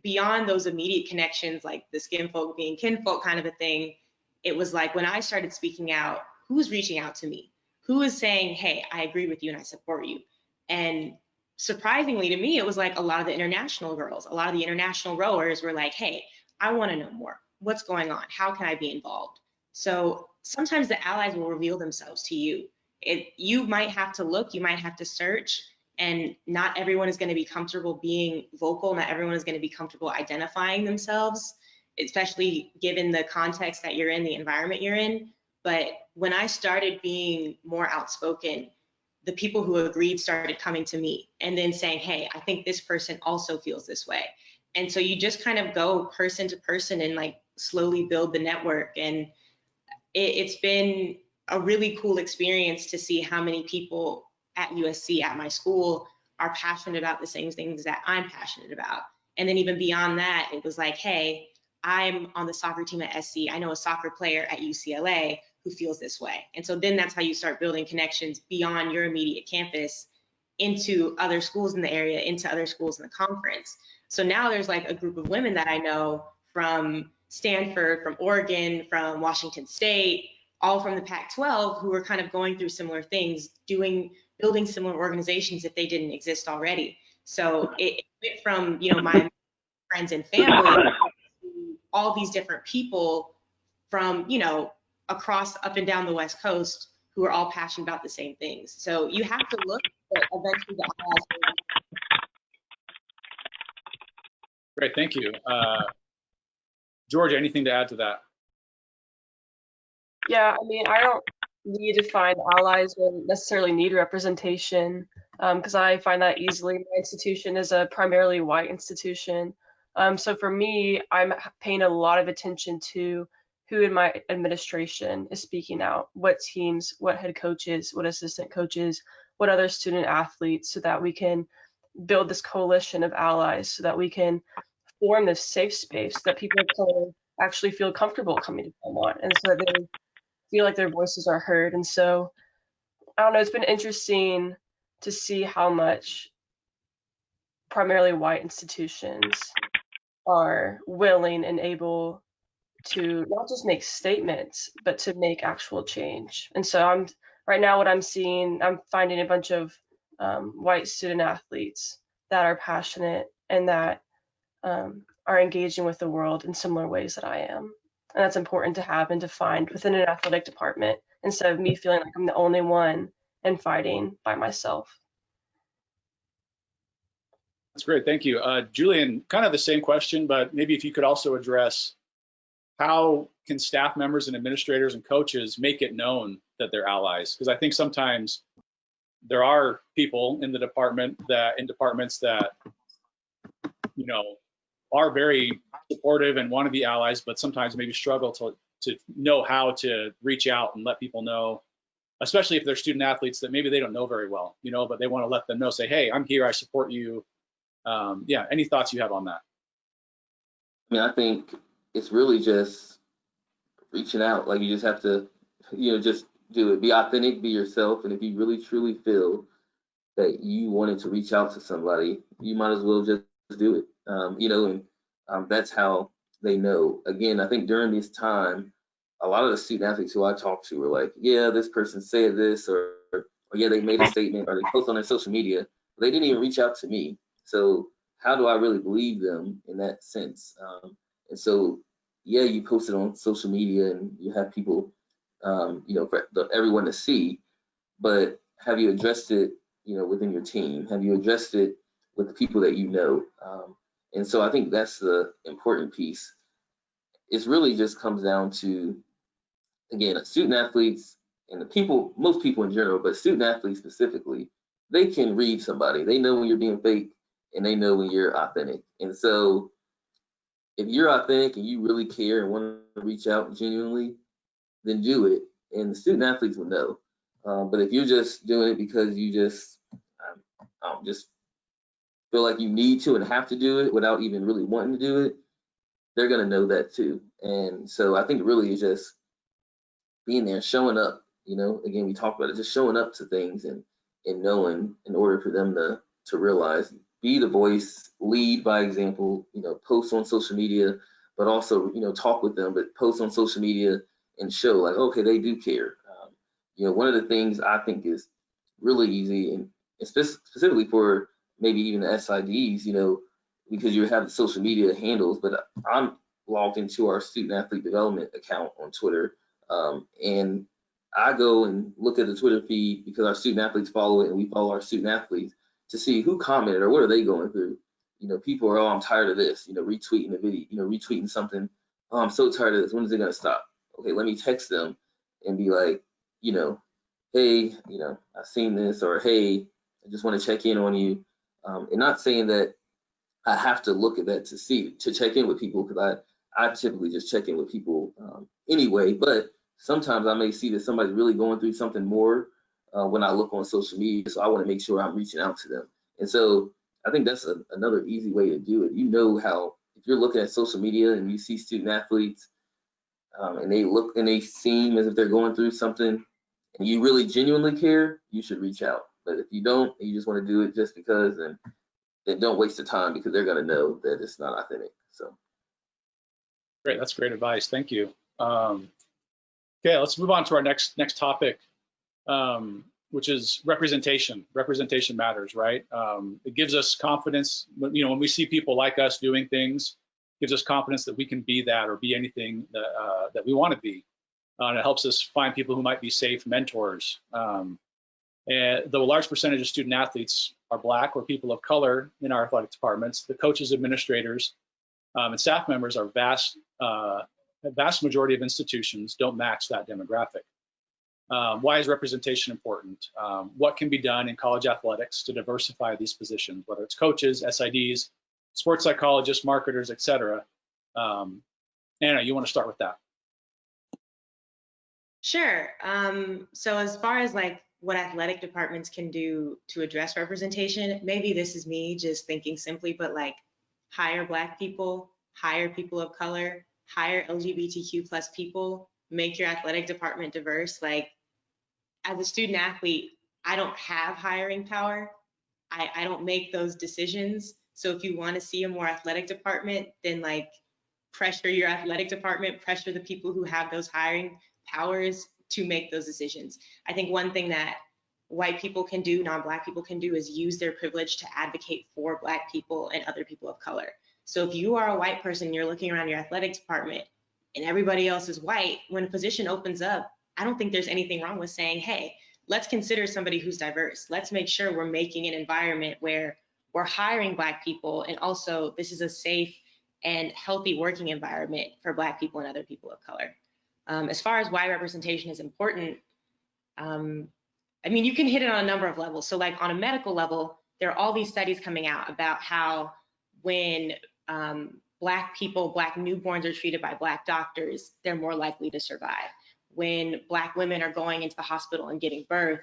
beyond those immediate connections, like the skin folk being kinfolk kind of a thing, it was like when I started speaking out, who's reaching out to me? Who is saying, hey, I agree with you and I support you? And surprisingly to me, it was like a lot of the international girls, a lot of the international rowers were like, hey, I want to know more. What's going on? How can I be involved? So sometimes the allies will reveal themselves to you. You might have to look, you might have to search, and not everyone is going to be comfortable being vocal. Not everyone is going to be comfortable identifying themselves, especially given the context that you're in, the environment you're in. But when I started being more outspoken, the people who agreed started coming to me and then saying, hey, I think this person also feels this way. And so you just kind of go person to person and like slowly build the network. And it's been a really cool experience to see how many people at USC, at my school, are passionate about the same things that I'm passionate about. And then even beyond that, it was like, hey, I'm on the soccer team at SC. I know a soccer player at UCLA who feels this way. And so then that's how you start building connections beyond your immediate campus into other schools in the area, into other schools in the conference. So now there's like a group of women that I know from Stanford, from Oregon, from Washington State, all from the Pac-12, who are kind of going through similar things, building similar organizations if they didn't exist already. So it went from, you know, my friends and family to all these different people from, you know, across up and down the West Coast who are all passionate about the same things. So you have to look, but eventually the allies will. Great, thank you. Georgia, anything to add to that? Yeah, I mean, I don't need to find allies or necessarily need representation, because I find that easily. My institution is a primarily white institution. So for me, I'm paying a lot of attention to who in my administration is speaking out, what teams, what head coaches, what assistant coaches, what other student athletes, so that we can build this coalition of allies, so that we can form this safe space that people of color actually feel comfortable coming to Belmont, and so that they feel like their voices are heard. And so, I don't know, it's been interesting to see how much primarily white institutions are willing and able to not just make statements, but to make actual change. And so right now what I'm seeing, I'm finding a bunch of white student athletes that are passionate and that are engaging with the world in similar ways that I am. And that's important to have and to find within an athletic department, instead of me feeling like I'm the only one and fighting by myself. That's great, thank you. Julian, kind of the same question, but maybe if you could also address, how can staff members and administrators and coaches make it known that they're allies? Because I think sometimes there are people in the department in departments that, you know, are very supportive and want to be allies, but sometimes maybe struggle to know how to reach out and let people know, especially if they're student athletes that maybe they don't know very well, you know, but they want to let them know, say, hey, I'm here, I support you. Yeah, any thoughts you have on that? I mean, I think it's really just reaching out. Like, you just have to, you know, just do it. Be authentic, be yourself. And if you really truly feel that you wanted to reach out to somebody, you might as well just do it. You know, and that's how they know. Again, I think during this time, a lot of the student athletes who I talked to were like, yeah, this person said this, or yeah, they made a statement, or they post on their social media. They didn't even reach out to me. So how do I really believe them in that sense? And so, yeah, you post it on social media and you have people, for everyone to see, but have you addressed it, within your team? Have you addressed it with the people that you know? And so I think that's the important piece. It really just comes down to, again, student athletes and most people in general, but student athletes specifically, they can read somebody. They know when you're being fake and they know when you're authentic. And so if you're authentic and you really care and want to reach out genuinely, then do it. And the student athletes will know. But if you're just doing it because you just feel like you need to and have to do it without even really wanting to do it, they're going to know that too. And so I think really it's just being there, showing up, again, we talked about it, just showing up to things and knowing in order for them to realize, be the voice, lead by example, post on social media, but also, talk with them, but post on social media and show like, okay, they do care. One of the things I think is really easy, and specifically for maybe even the SIDs, because you have the social media handles, but I'm logged into our student athlete development account on Twitter. And I go and look at the Twitter feed because our student athletes follow it and we follow our student athletes to see who commented or what are they going through. People are, oh, I'm tired of this, retweeting the video, retweeting something. Oh, I'm so tired of this. When is it going to stop? Okay, let me text them and be like, hey, I've seen this, or hey, I just want to check in on you. And not saying that I have to look at that to check in with people, because I typically just check in with people anyway, but sometimes I may see that somebody's really going through something more when I look on social media, so I want to make sure I'm reaching out to them. And so I think that's another easy way to do it. How, if you're looking at social media and you see student athletes and they look and they seem as if they're going through something and you really genuinely care, you should reach out. But if you don't, and you just want to do it just because, then don't waste the time, because they're going to know that it's not authentic. So Great, that's great advice. Thank you. Okay, let's move on to our next topic, which is representation. Representation matters, right? It gives us confidence. When we see people like us doing things, it gives us confidence that we can be that or be anything that we want to be. And it helps us find people who might be safe mentors. And though a large percentage of student athletes are Black or people of color in our athletic departments, the coaches, administrators, and staff members are a vast majority of institutions don't match that demographic. Why is representation important? What can be done in college athletics to diversify these positions, whether it's coaches, SIDs, sports psychologists, marketers, etc. Anna, you want to start with that? Sure. So as far as like what athletic departments can do to address representation, maybe this is me just thinking simply, but like hire Black people, hire people of color, hire LGBTQ+ people, make your athletic department diverse. Like, as a student athlete, I don't have hiring power. I don't make those decisions. So if you want to see a more athletic department, then like pressure your athletic department, pressure the people who have those hiring powers to make those decisions. I think one thing that white people can do, non-Black people can do, is use their privilege to advocate for Black people and other people of color. So if you are a white person, you're looking around your athletic department and everybody else is white, when a position opens up, I don't think there's anything wrong with saying, hey, let's consider somebody who's diverse. Let's make sure we're making an environment where we're hiring Black people, and also this is a safe and healthy working environment for Black people and other people of color. As far as why representation is important, I mean, you can hit it on a number of levels. So like on a medical level, there are all these studies coming out about how when Black people, Black newborns are treated by Black doctors, they're more likely to survive. When Black women are going into the hospital and getting birth,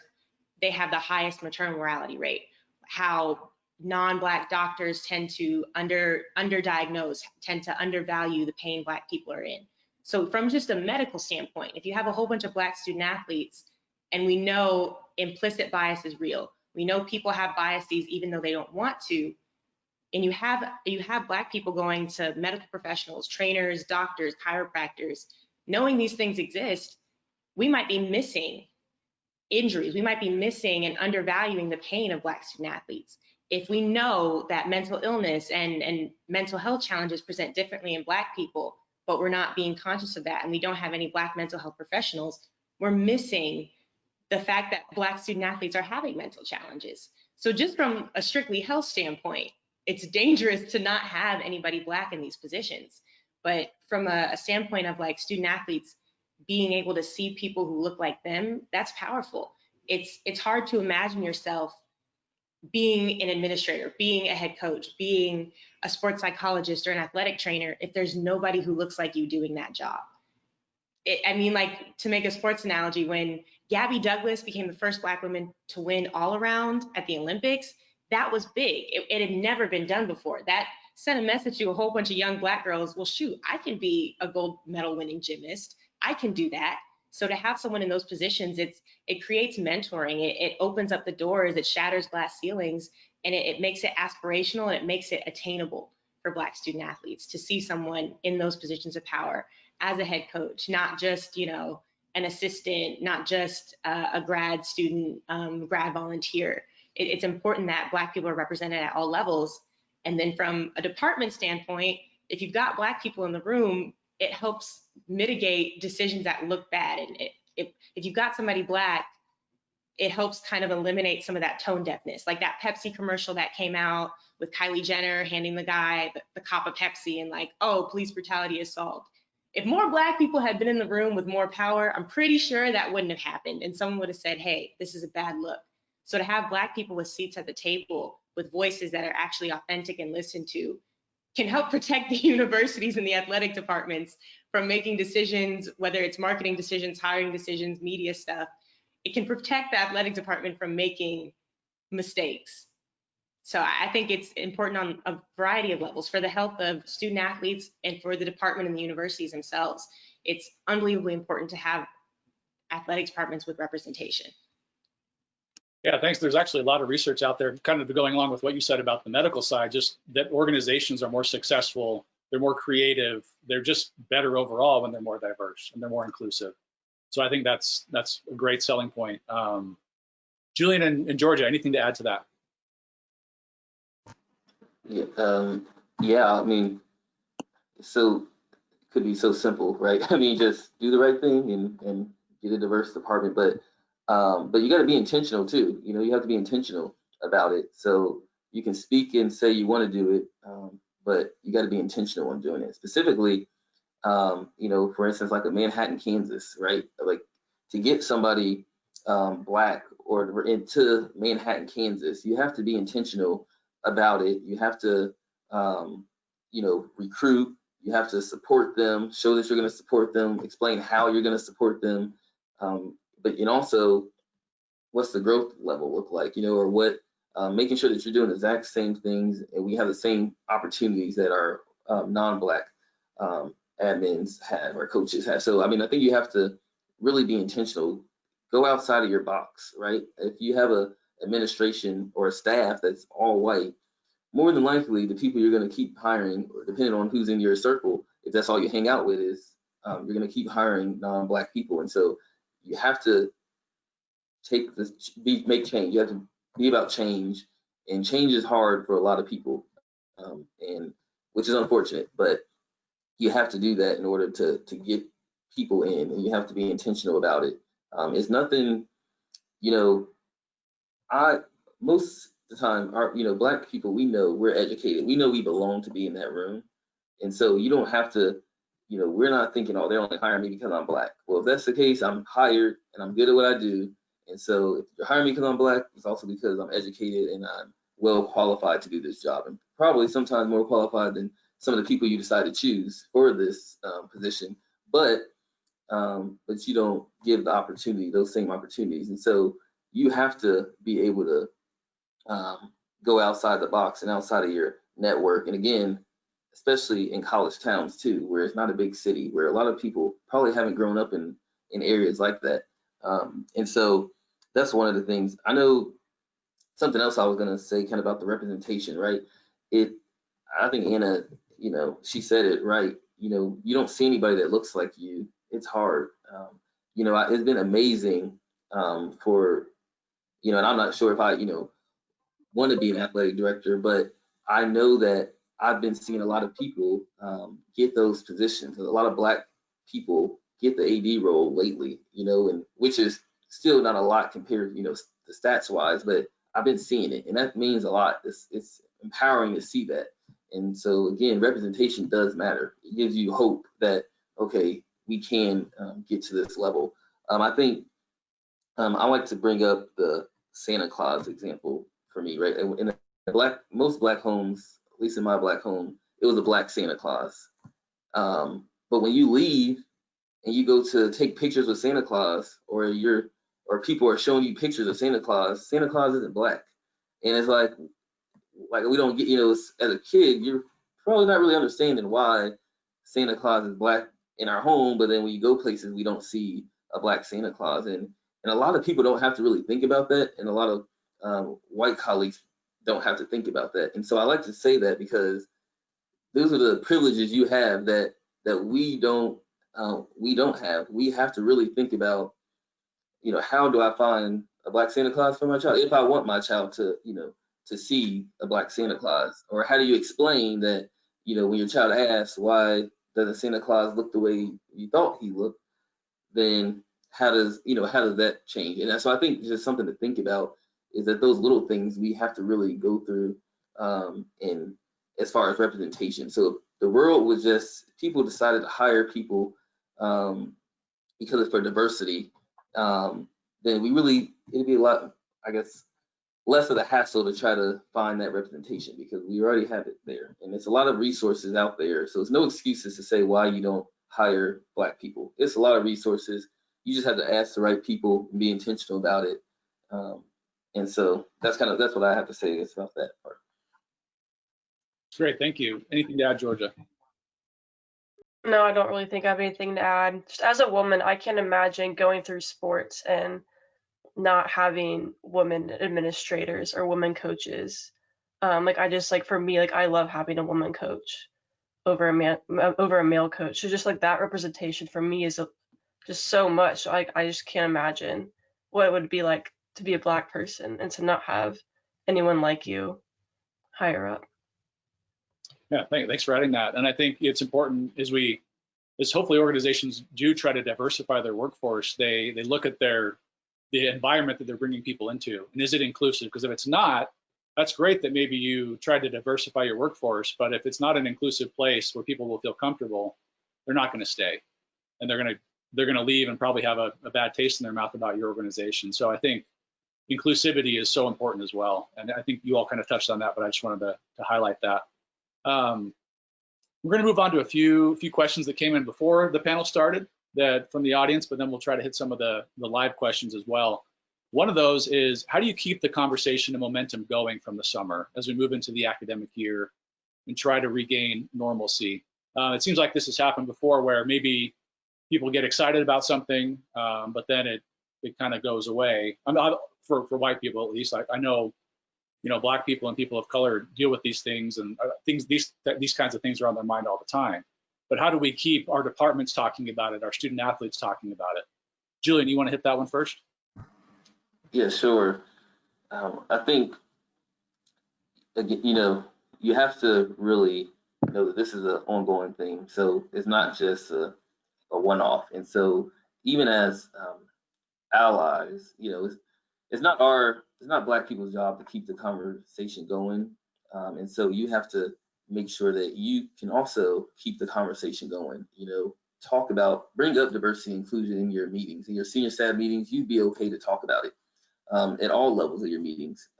they have the highest maternal mortality rate. How non-Black doctors tend to underdiagnose, tend to undervalue the pain Black people are in. So from just a medical standpoint, if you have a whole bunch of Black student athletes, and we know implicit bias is real, we know people have biases even though they don't want to, and you have Black people going to medical professionals, trainers, doctors, chiropractors, knowing these things exist, we might be missing injuries. We might be missing and undervaluing the pain of Black student athletes. If we know that mental illness and mental health challenges present differently in Black people, but we're not being conscious of that, and we don't have any Black mental health professionals, we're missing the fact that Black student athletes are having mental challenges. So just from a strictly health standpoint, it's dangerous to not have anybody Black in these positions. But from a standpoint of like student athletes being able to see people who look like them, that's powerful. It's hard to imagine yourself being an administrator, being a head coach, being a sports psychologist or an athletic trainer if there's nobody who looks like you doing that job. I mean, like, to make a sports analogy, when Gabby Douglas became the first Black woman to win all around at the Olympics, that was big. It had never been done before. That sent a message to a whole bunch of young Black girls, well, shoot, I can be a gold medal winning gymnast. I can do that. So to have someone in those positions, it creates mentoring. It opens up the doors, it shatters glass ceilings, and it makes it aspirational, and it makes it attainable for Black student athletes to see someone in those positions of power as a head coach, not just, you know, an assistant, not just a grad student, grad volunteer. It's important that Black people are represented at all levels. And then from a department standpoint, if you've got Black people in the room, it helps mitigate decisions that look bad. And if you've got somebody Black, it helps kind of eliminate some of that tone deafness, like that Pepsi commercial that came out with Kylie Jenner handing the guy the cup of Pepsi and like, oh, police brutality is solved. If more Black people had been in the room with more power, I'm pretty sure that wouldn't have happened. And someone would have said, hey, this is a bad look. So to have Black people with seats at the table, with voices that are actually authentic and listened to, can help protect the universities and the athletic departments from making decisions, whether it's marketing decisions, hiring decisions, media stuff. It can protect the athletic department from making mistakes. So I think it's important on a variety of levels for the health of student athletes and for the department and the universities themselves. It's unbelievably important to have athletic departments with representation. Yeah, thanks. There's actually a lot of research out there kind of going along with what you said about the medical side, just that organizations are more successful, they're more creative, they're just better overall when they're more diverse and they're more inclusive. So I think that's a great selling point. Julian and Georgia, anything to add to that? Yeah, I mean, so it could be so simple, right? I mean, just do the right thing and get a diverse department, but you got to be intentional too. You know, you have to be intentional about it. So you can speak and say you want to do it, but you got to be intentional on doing it. Specifically, you know, for instance, like a Manhattan, Kansas, right? Like to get somebody Black or into Manhattan, Kansas, you have to be intentional about it. You have to, you know, recruit. You have to support them, show that you're going to support them, explain how you're going to support them. But also, what's the growth level look like, you know, or what, making sure that you're doing the exact same things and we have the same opportunities that our non-Black admins have or coaches have. So, I mean, I think you have to really be intentional, go outside of your box, right? If you have a administration or a staff that's all white, more than likely the people you're going to keep hiring, or depending on who's in your circle, if that's all you hang out with, is you're going to keep hiring non-Black people. And so you have to make change. You have to be about change, and change is hard for a lot of people, and which is unfortunate, but you have to do that in order to get people in, and you have to be intentional about it. It's nothing, you know, most of the time, you know, Black people, we know we're educated. We know we belong to be in that room. And so you don't have to, you know, we're not thinking, oh, they're only hiring me because I'm Black. Well, if that's the case, I'm hired and I'm good at what I do. And so if you're hiring me because I'm Black, it's also because I'm educated and I'm well qualified to do this job, and probably sometimes more qualified than some of the people you decide to choose for this position. But you don't give the opportunity, those same opportunities. And so you have to be able to go outside the box and outside of your network. And again, especially in college towns too, where it's not a big city, where a lot of people probably haven't grown up in areas like that. And so that's one of the things. I know something else I was gonna say kind of about the representation, right? I think Anna, she said it right. You don't see anybody that looks like you. It's hard. It's been amazing for, and I'm not sure if I, want to be an athletic director, but I know that I've been seeing a lot of people get those positions. A lot of Black people get the AD role lately, and which is still not a lot compared, the stats wise, but I've been seeing it, and that means a lot. It's empowering to see that. And so again, representation does matter. It gives you hope that, okay, we can get to this level. I think I like to bring up the Santa Claus example for me, right? In most Black homes, at least in my Black home, it was a Black Santa Claus. But when you leave and you go to take pictures with Santa Claus, or people are showing you pictures of Santa Claus isn't Black. And it's like we don't get, as a kid, you're probably not really understanding why Santa Claus is Black in our home, but then when you go places, we don't see a Black Santa Claus. And a lot of people don't have to really think about that, and a lot of white colleagues don't have to think about that. And so I like to say that because those are the privileges you have that we don't have. We have to really think about, how do I find a Black Santa Claus for my child if I want my child to, to see a Black Santa Claus? Or how do you explain that, when your child asks why doesn't Santa Claus look the way you thought he looked, then how does that change? And so I think just something to think about is that those little things we have to really go through in as far as representation. So the world was just, people decided to hire people because it's for diversity, then it'd be a lot, I guess, less of the hassle to try to find that representation, because we already have it there. And it's a lot of resources out there. So it's no excuses to say why you don't hire Black people. It's a lot of resources. You just have to ask the right people and be intentional about it. And so that's what I have to say about that part. Great, thank you. Anything to add, Georgia? No, I don't really think I have anything to add. Just as a woman, I can't imagine going through sports and not having women administrators or women coaches. For me, I love having a woman coach over a male coach. So just that representation for me is just so much. I just can't imagine what it would be like to be a Black person and to not have anyone like you higher up. Yeah, thanks for adding that. And I think it's important as hopefully organizations do try to diversify their workforce, they look at the environment that they're bringing people into, and is it inclusive? Because if it's not, that's great that maybe you tried to diversify your workforce, but if it's not an inclusive place where people will feel comfortable, they're not going to stay, and they're going to leave and probably have a bad taste in their mouth about your organization. So I think inclusivity is so important as well, and I think you all kind of touched on that, but I just wanted to highlight that. We're going to move on to a few questions that came in before the panel started from the audience, but then we'll try to hit some of the live questions as well. One of those is, how do you keep the conversation and momentum going from the summer as we move into the academic year and try to regain normalcy? It seems like this has happened before, where maybe people get excited about something, but then it kind of goes away. For white people, at least, I know, Black people and people of color deal with these things, and these kinds of things are on their mind all the time. But how do we keep our departments talking about it, our student athletes talking about it? Julian, you want to hit that one first? Yeah, sure. I think, you have to really know that this is an ongoing thing. So it's not just a one-off. And so even as allies, it's not Black people's job to keep the conversation going. And so you have to make sure that you can also keep the conversation going. Bring up diversity and inclusion in your meetings, in your senior staff meetings. You'd be okay to talk about it at all levels of your meetings.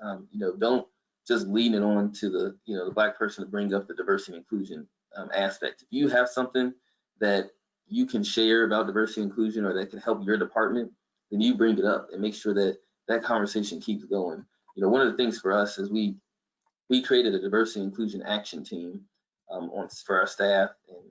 Don't just lean it on to the Black person to bring up the diversity and inclusion aspect. If you have something that you can share about diversity and inclusion, or that can help your department, then you bring it up and make sure that conversation keeps going. One of the things for us is we created a diversity and inclusion action team for our staff and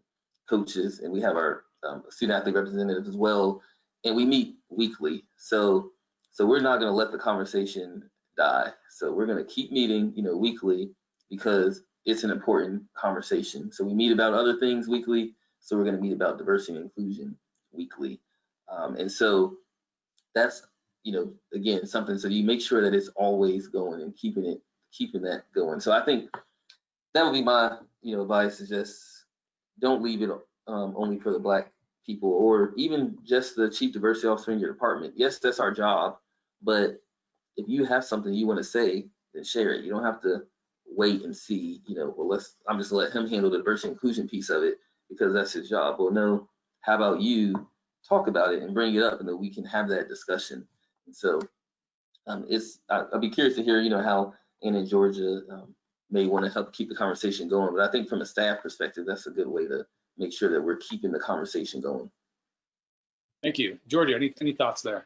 coaches, and we have our student athlete representatives as well, and we meet weekly. So we're not going to let the conversation die. So we're going to keep meeting, weekly, because it's an important conversation. So we meet about other things weekly, so we're going to meet about diversity and inclusion weekly. And so that's, you know, again, something, so you make sure that it's always going and keeping that going. So I think that would be my, you know, advice, is just don't leave it only for the Black people, or even just the chief diversity officer in your department. Yes, that's our job, but if you have something you want to say, then share it. You don't have to wait and see, you know, well, I'm just gonna let him handle the diversity inclusion piece of it because that's his job. Well, no, how about you talk about it and bring it up, and then we can have that discussion. And so I'll be curious to hear, you know, how Anna and Georgia may want to help keep the conversation going. But I think from a staff perspective, that's a good way to make sure that we're keeping the conversation going. Thank you. Georgia, any thoughts there?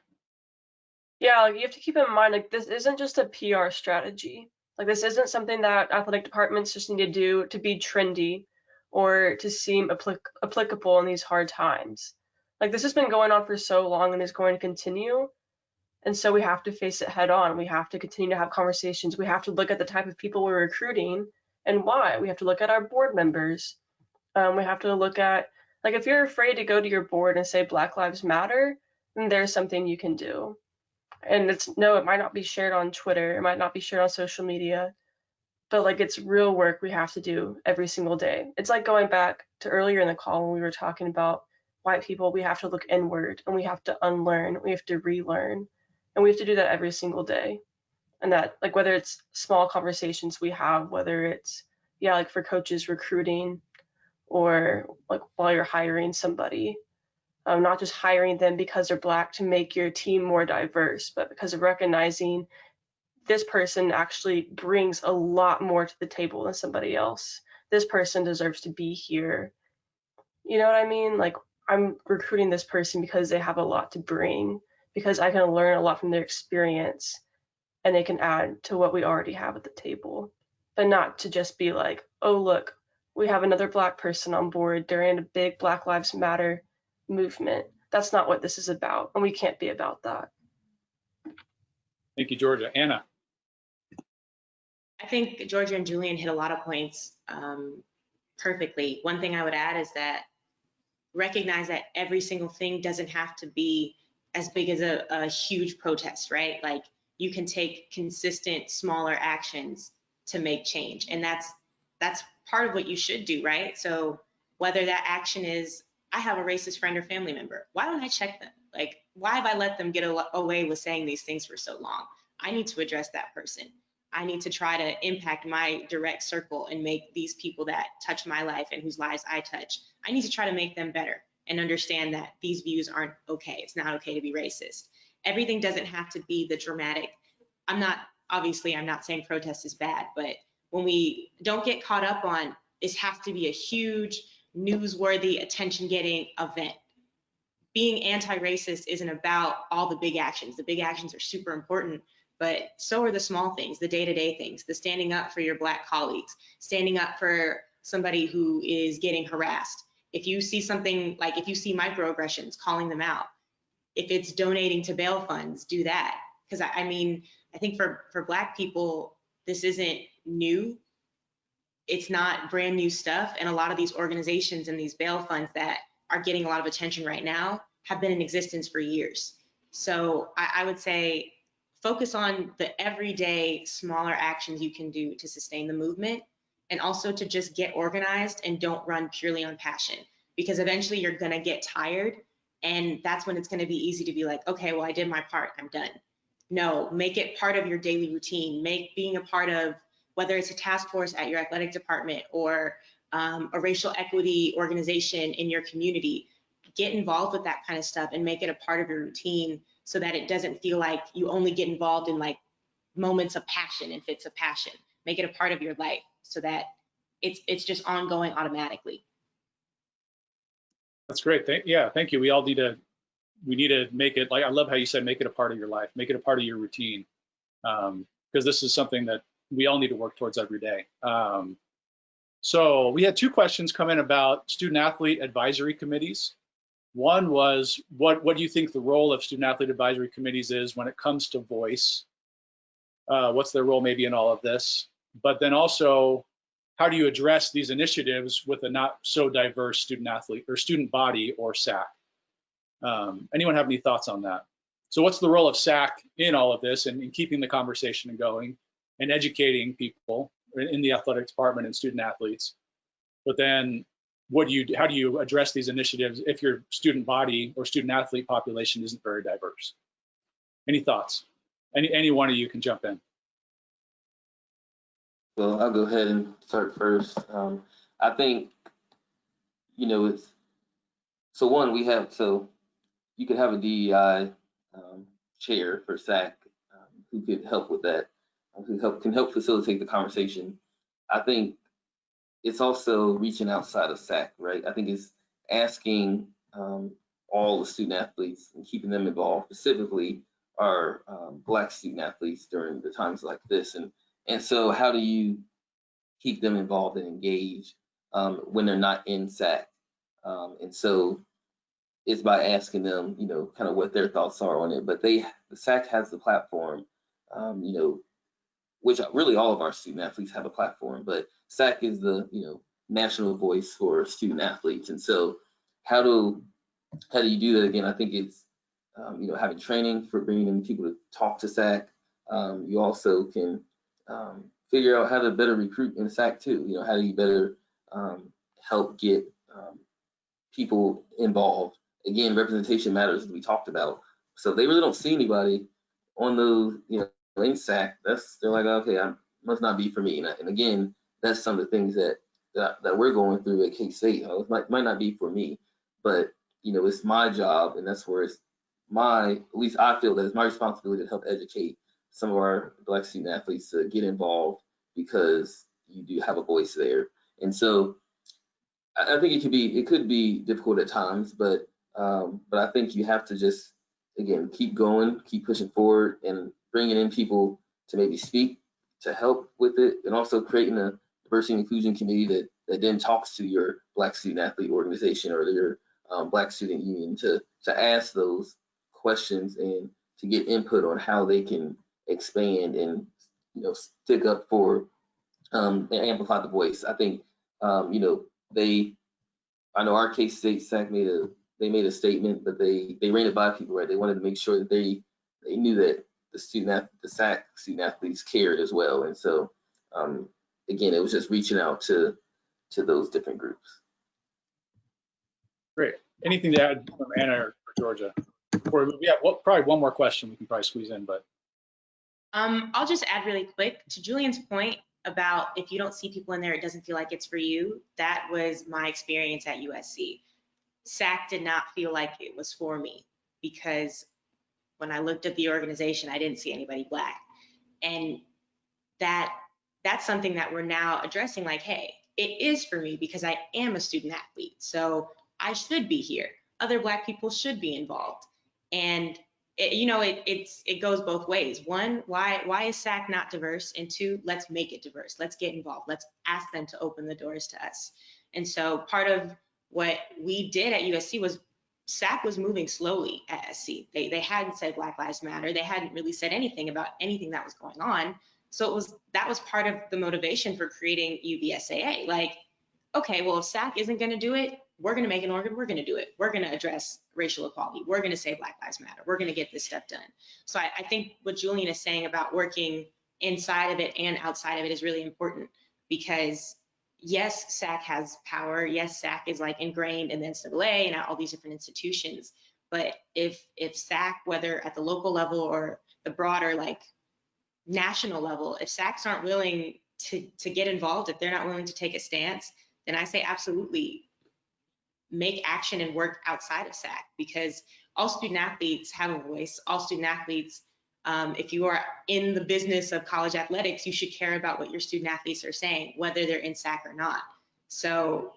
Yeah, like you have to keep in mind, like this isn't just a PR strategy. Like this isn't something that athletic departments just need to do to be trendy or to seem applicable in these hard times. Like this has been going on for so long and is going to continue. And so we have to face it head on. We have to continue to have conversations. We have to look at the type of people we're recruiting and why. We have to look at our board members. We have to look at, like, if you're afraid to go to your board and say Black Lives Matter, then there's something you can do. And it might not be shared on Twitter, it might not be shared on social media, but like it's real work we have to do every single day. It's like going back to earlier in the call when we were talking about white people, we have to look inward and we have to unlearn, we have to relearn, and we have to do that every single day. And that, like, whether it's small conversations we have, whether it's, yeah, like for coaches recruiting, or like while you're hiring somebody, not just hiring them because they're Black to make your team more diverse, but because of recognizing this person actually brings a lot more to the table than somebody else. This person deserves to be here. You know what I mean? Like, I'm recruiting this person because they have a lot to bring, because I can learn a lot from their experience and they can add to what we already have at the table, but not to just be like, oh, look, we have another Black person on board during a big Black Lives Matter movement. That's not what this is about, and we can't be about that. Thank you, Georgia. Anna. I think Georgia and Julian hit a lot of points perfectly. One thing I would add is that recognize that every single thing doesn't have to be as big as a huge protest, right? Like you can take consistent, smaller actions to make change. And that's part of what you should do, right? So whether that action is, I have a racist friend or family member, why don't I check them? Like, why have I let them get away with saying these things for so long? I need to address that person. I need to try to impact my direct circle and make these people that touch my life and whose lives I touch, I need to try to make them better and understand that these views aren't okay. It's not okay to be racist. Everything doesn't have to be the dramatic. I'm not saying protest is bad, but when we don't get caught up on, this has to be a huge, newsworthy, attention-getting event. Being anti-racist isn't about all the big actions. The big actions are super important, but so are the small things, the day-to-day things, the standing up for your Black colleagues, standing up for somebody who is getting harassed. If you see something, like if you see microaggressions, calling them out. If it's donating to bail funds, do that. Because I mean, I think for Black people, this isn't new. It's not brand new stuff. And a lot of these organizations and these bail funds that are getting a lot of attention right now have been in existence for years. So I would say focus on the everyday smaller actions you can do to sustain the movement, and also to just get organized and don't run purely on passion, because eventually you're gonna get tired, and that's when it's gonna be easy to be like, okay, well, I did my part, I'm done. No, make it part of your daily routine. Make being a part of, whether it's a task force at your athletic department or a racial equity organization in your community, get involved with that kind of stuff and make it a part of your routine, so that it doesn't feel like you only get involved in like moments of passion and fits of passion. Make it a part of your life so that it's just ongoing automatically. That's great. Thank you. We need to make it, like, I love how you said, make it a part of your life, make it a part of your routine, because this is something that we all need to work towards every day. So we had two questions come in about student athlete advisory committees. One was, what do you think the role of student athlete advisory committees is when it comes to voice? What's their role maybe in all of this? But then also, how do you address these initiatives with a not so diverse student athlete or student body or SAC? Anyone have any thoughts on that? So what's the role of SAC in all of this and in keeping the conversation going and educating people in the athletic department and student athletes? But then how do you address these initiatives if your student body or student athlete population isn't very diverse? Any thoughts? Any one of you can jump in. Well, I'll go ahead and start first. I think, it's, so one, you could have a DEI chair for SAC who could help with that, who can help facilitate the conversation. I think it's also reaching outside of SAC, right? I think it's asking all the student athletes and keeping them involved, specifically our Black student athletes during the times like this. And so how do you keep them involved and engaged when they're not in SAC? And so it's by asking them, kind of what their thoughts are on it. But the SAC has the platform, which really all of our student athletes have a platform, but SAC is the, national voice for student athletes. And so how do you do that? Again, I think it's, having training for bringing in people to talk to SAC. You also can figure out how to better recruit in SAC too. How do you better help get people involved? Again, representation matters, as we talked about. So if they really don't see anybody on those, in SAC, they're like, okay, I must not be for me. And again, that's some of the things that we're going through at K-State. It might not be for me, but it's my job, and that's where at least I feel that it's my responsibility to help educate some of our Black student athletes to get involved, because you do have a voice there. And so I think it could be difficult at times, but I think you have to just, again, keep going, keep pushing forward, and bringing in people to maybe speak to help with it, and also creating a diversity and inclusion committee that then talks to your Black student athlete organization or your Black student union to ask those questions and to get input on how they can expand and stick up for and amplify the voice. I think I know our K-State SAC made a statement, but they ran it by people, right? They wanted to make sure that they knew that the SAC student athletes cared as well. And so again, it was just reaching out to those different groups. Great. Anything to add from Anna or Georgia? We have probably one more question we can probably squeeze in, but. I'll just add really quick to Julian's point about if you don't see people in there, it doesn't feel like it's for you. That was my experience at USC. SAC did not feel like it was for me, because when I looked at the organization, I didn't see anybody Black. And that's something that we're now addressing, like, hey, it is for me because I am a student athlete. So I should be here. Other Black people should be involved. And it goes both ways. One, why is SAC not diverse? And two, let's make it diverse. Let's get involved. Let's ask them to open the doors to us. And so part of what we did at USC was SAC was moving slowly at SC. They hadn't said Black Lives Matter. They hadn't really said anything about anything that was going on. So that was part of the motivation for creating UBSAA. Like, okay, well, if SAC isn't going to do it, we're going to make an organ, we're going to do it. We're going to address racial equality. We're going to say Black Lives Matter. We're going to get this stuff done. So I think what Julian is saying about working inside of it and outside of it is really important, because yes, SAC has power. Yes, SAC is like ingrained in the NCAA and all these different institutions. But if SAC, whether at the local level or the broader like national level, if SACs aren't willing to get involved, if they're not willing to take a stance, then I say absolutely make action and work outside of SAC, because all student athletes have a voice. All student athletes, if you are in the business of college athletics, you should care about what your student athletes are saying, whether they're in SAC or not. So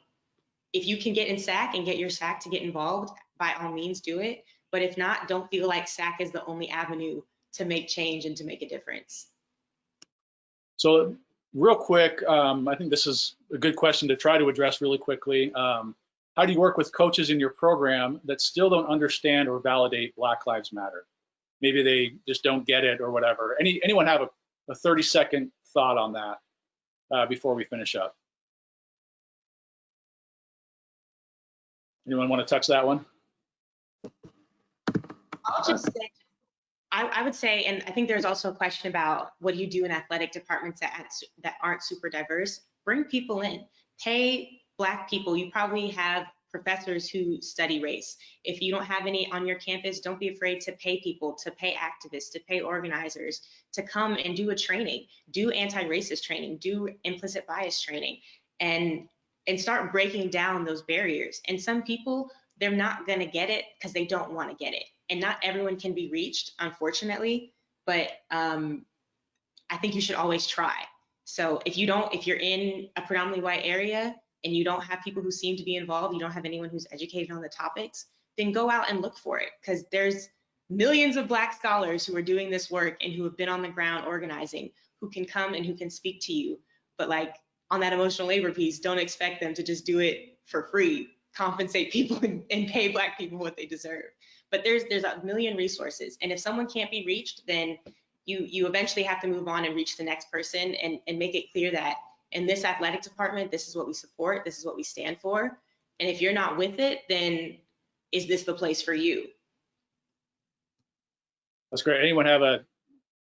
if you can get in SAC and get your SAC to get involved, by all means do it. But if not, don't feel like SAC is the only avenue to make change and to make a difference. So real quick, I think this is a good question to try to address really quickly. How do you work with coaches in your program that still don't understand or validate Black Lives Matter? Maybe they just don't get it or whatever. Anyone have a 30-second thought on that before we finish up? Anyone want to touch that one? I'll just say, I would say, and I think there's also a question about what do you do in athletic departments that aren't super diverse? Bring people in, pay Black people. You probably have professors who study race. If you don't have any on your campus, don't be afraid to pay people, to pay activists, to pay organizers, to come and do a training, do anti-racist training, do implicit bias training, and start breaking down those barriers. And some people, they're not gonna get it because they don't want to get it. And not everyone can be reached, unfortunately, but I think you should always try. So if you're in a predominantly white area and you don't have people who seem to be involved, you don't have anyone who's educated on the topics, then go out and look for it, because there's millions of Black scholars who are doing this work and who have been on the ground organizing, who can come and who can speak to you. But like on that emotional labor piece, don't expect them to just do it for free, compensate people and pay Black people what they deserve. But there's a million resources, and if someone can't be reached, then you eventually have to move on and reach the next person and make it clear that in this athletic department, this is what we support, this is what we stand for. And if you're not with it, then is this the place for you? That's great. Anyone have a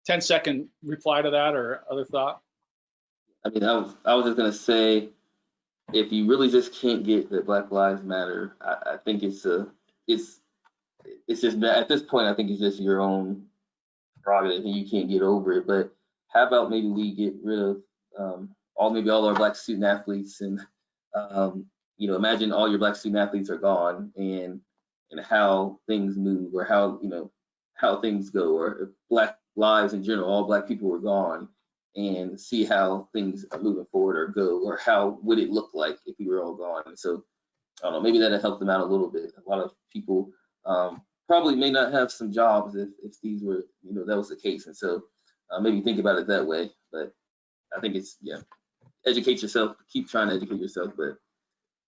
10-second reply to that or other thought? I mean, I was just gonna say, if you really just can't get that Black Lives Matter, I think it's just at this point, I think it's just your own prerogative and you can't get over it. But how about maybe we get rid of all our Black student athletes, and you know, imagine all your Black student athletes are gone, and how things move, or how, you know, how things go, or if Black lives in general, all Black people were gone, and see how things are moving forward or go, or how would it look like if we were all gone. And so I don't know, maybe that'll help them out a little bit. A lot of people probably may not have some jobs if these were, you know, that was the case. And so maybe think about it that way. But I think it's, yeah, educate yourself, keep trying to educate yourself. But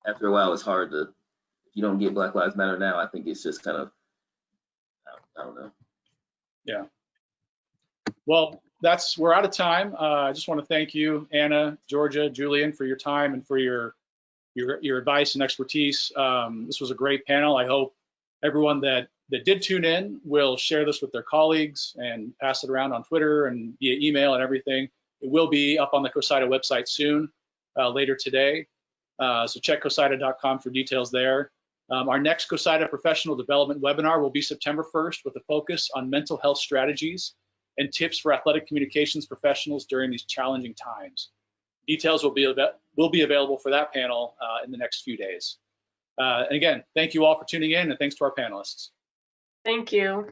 after a while, it's hard to, if you don't get Black Lives Matter now, I think it's just kind of, I don't know. Yeah. Well, we're out of time. I just want to thank you, Anna, Georgia, Julian, for your time and for your advice and expertise. This was a great panel. I hope everyone that did tune in will share this with their colleagues and pass it around on Twitter and via email and everything. It will be up on the CoSIDA website soon, later today. So check CoSIDA.com for details there. Our next CoSIDA professional development webinar will be September 1st with a focus on mental health strategies and tips for athletic communications professionals during these challenging times. Details will be available for that panel in the next few days. And again, thank you all for tuning in, and thanks to our panelists. Thank you.